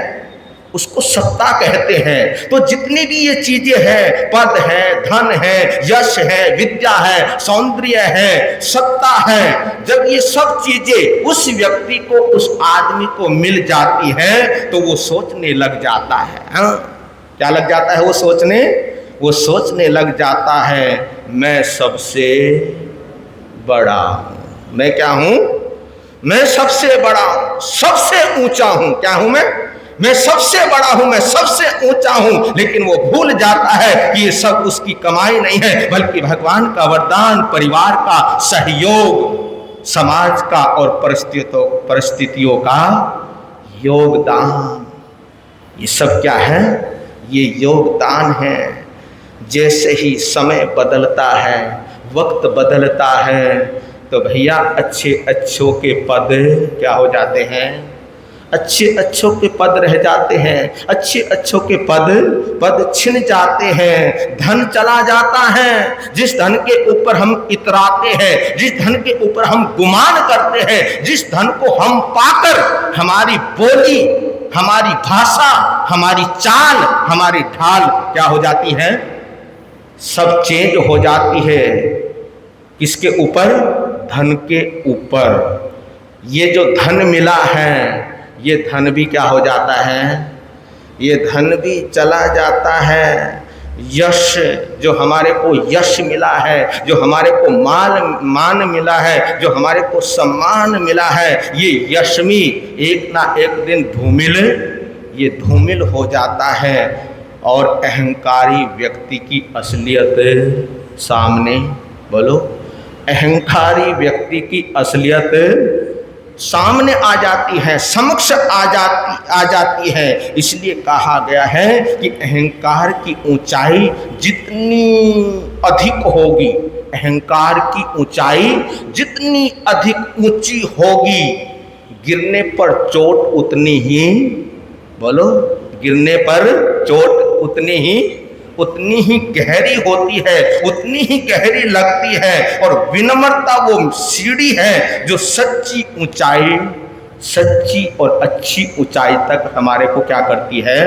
उसको सत्ता कहते हैं। तो जितनी भी ये चीजें हैं, पद है, धन है, यश है, विद्या है, सौंदर्य है, सत्ता है, जब ये सब चीजें उस व्यक्ति को, उस आदमी को मिल जाती है, तो वो सोचने लग जाता है। क्या लग जाता है? वो सोचने लग जाता है, मैं सबसे बड़ा हूं। मैं क्या हूं? मैं सबसे बड़ा हूं, सबसे ऊंचा हूं। क्या हूं मैं सबसे बड़ा हूं, मैं सबसे ऊंचा हूं। लेकिन वो भूल जाता है कि ये सब उसकी कमाई नहीं है, बल्कि भगवान का वरदान, परिवार का सहयोग, समाज का और परिस्थितियों का योगदान। ये सब क्या है? ये योगदान है। जैसे ही समय बदलता है, वक्त बदलता है, तो भैया अच्छों के पद क्या हो जाते हैं? अच्छों के पद रह जाते हैं, अच्छों के पद छिन जाते हैं। धन चला जाता है, जिस धन के ऊपर हम इतराते हैं, जिस धन के ऊपर हम गुमान करते हैं, जिस धन को हम पाकर हमारी बोली, हमारी भाषा, हमारी चाल, हमारी ढाल क्या हो जाती है? सब चेंज हो जाती है। किसके ऊपर? धन के ऊपर। ये जो धन मिला है, ये धन भी क्या हो जाता है? ये धन भी चला जाता है। यश, जो हमारे को यश मिला है, जो हमारे को मान मिला है, जो हमारे को सम्मान मिला है, ये यश भी एक ना एक दिन धूमिल हो जाता है। और अहंकारी व्यक्ति की असलियत सामने, बोलो, अहंकारी व्यक्ति की असलियत सामने आ जाती है, समक्ष आ जाती है। इसलिए कहा गया है कि अहंकार की ऊंचाई जितनी अधिक होगी, अहंकार की ऊंचाई जितनी अधिक ऊंची होगी, गिरने पर चोट उतनी ही, बोलो, गिरने पर चोट उतनी ही गहरी होती है, उतनी ही गहरी लगती है। और विनम्रता वो सीढ़ी है जो सच्ची और अच्छी ऊंचाई तक हमारे को क्या करती है?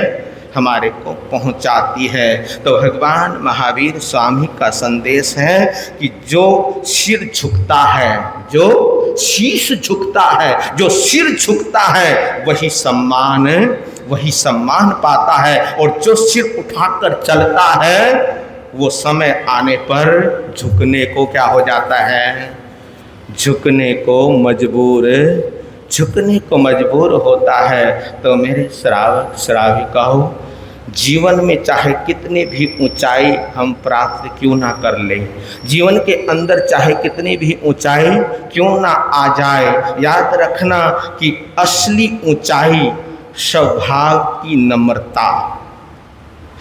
हमारे को पहुंचाती है। तो भगवान महावीर स्वामी का संदेश है कि जो सिर झुकता है, जो शीश झुकता है, जो सिर झुकता है, वही सम्मान पाता है। और जो सिर उठाकर चलता है, वो समय आने पर झुकने को क्या हो जाता है? झुकने को मजबूर होता है। तो मेरे श्रावक श्राविकाओं, जीवन में चाहे कितने भी ऊंचाई हम प्राप्त क्यों ना कर लें, जीवन के अंदर चाहे कितनी भी ऊंचाई क्यों ना आ जाए, याद रखना कि असली ऊंचाई स्वभाव की नम्रता,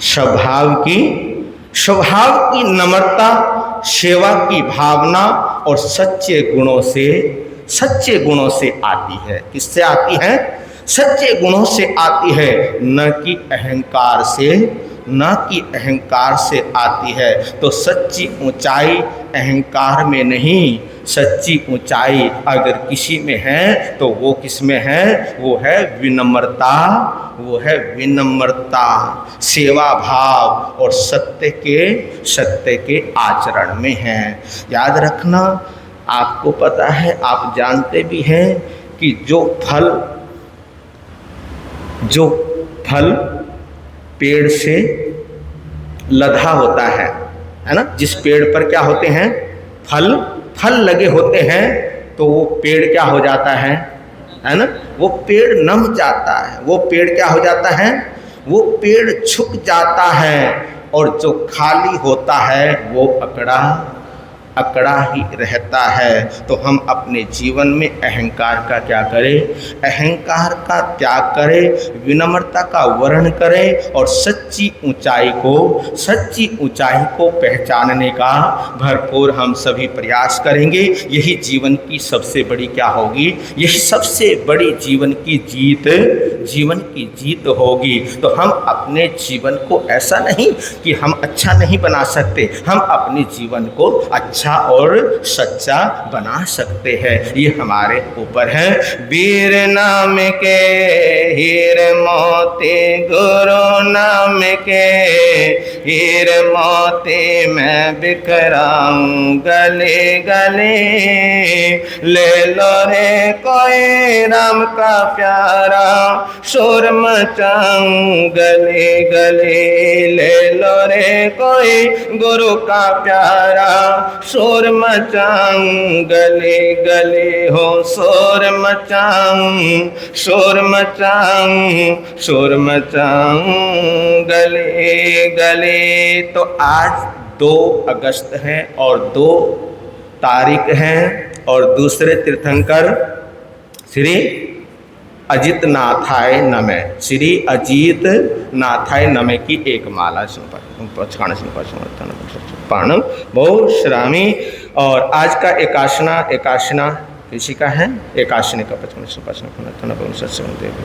स्वभाव की नम्रता, सेवा की भावना और सच्चे गुणों से आती है। किससे आती है? सच्चे गुणों से आती है, न कि अहंकार से आती है। तो सच्ची ऊंचाई अहंकार में नहीं, सच्ची ऊंचाई अगर किसी में है तो वो किस में है? वो है विनम्रता, सेवा भाव और सत्य के आचरण में है। याद रखना, आपको पता है, आप जानते भी हैं कि जो फल पेड़ से लदा होता है ना, जिस पेड़ पर क्या होते हैं? फल लगे होते हैं, तो वो पेड़ क्या हो जाता है ना? वो पेड़ नम जाता है, वो पेड़ क्या हो जाता है? वो पेड़ झुक जाता है, और जो खाली होता है वो अकड़ा ही रहता है। तो हम अपने जीवन में अहंकार का क्या करें? अहंकार का त्याग करें, विनम्रता का वर्ण करें, और सच्ची ऊंचाई को पहचानने का भरपूर हम सभी प्रयास करेंगे। यही जीवन की सबसे बड़ी क्या होगी? यही सबसे बड़ी जीवन की जीत होगी। तो हम अपने जीवन को ऐसा नहीं कि हम अच्छा नहीं बना सकते, हम अपने जीवन को अच्छा और सच्चा बना सकते हैं। ये हमारे ऊपर है। वीर नाम के हीरे मोती, गुरु नाम के हीरे मोती, मैं बिखराऊं गले गले। ले लो रे कोई राम का प्यारा, शोर मचाऊं गले गले। ले लो रे कोई गुरु का प्यारा, शोर मचाऊं गले गले हो। शोर मचाऊं गले गले। तो आज 2 अगस्त है और 2 तारीख है, और दूसरे तीर्थंकर श्री अजित नाथाय नमः, श्री अजित नाथाय नमः की एक माला पाणम बहु श्रामी। और आज का एकाशना किसी का है? एकाशनी का 55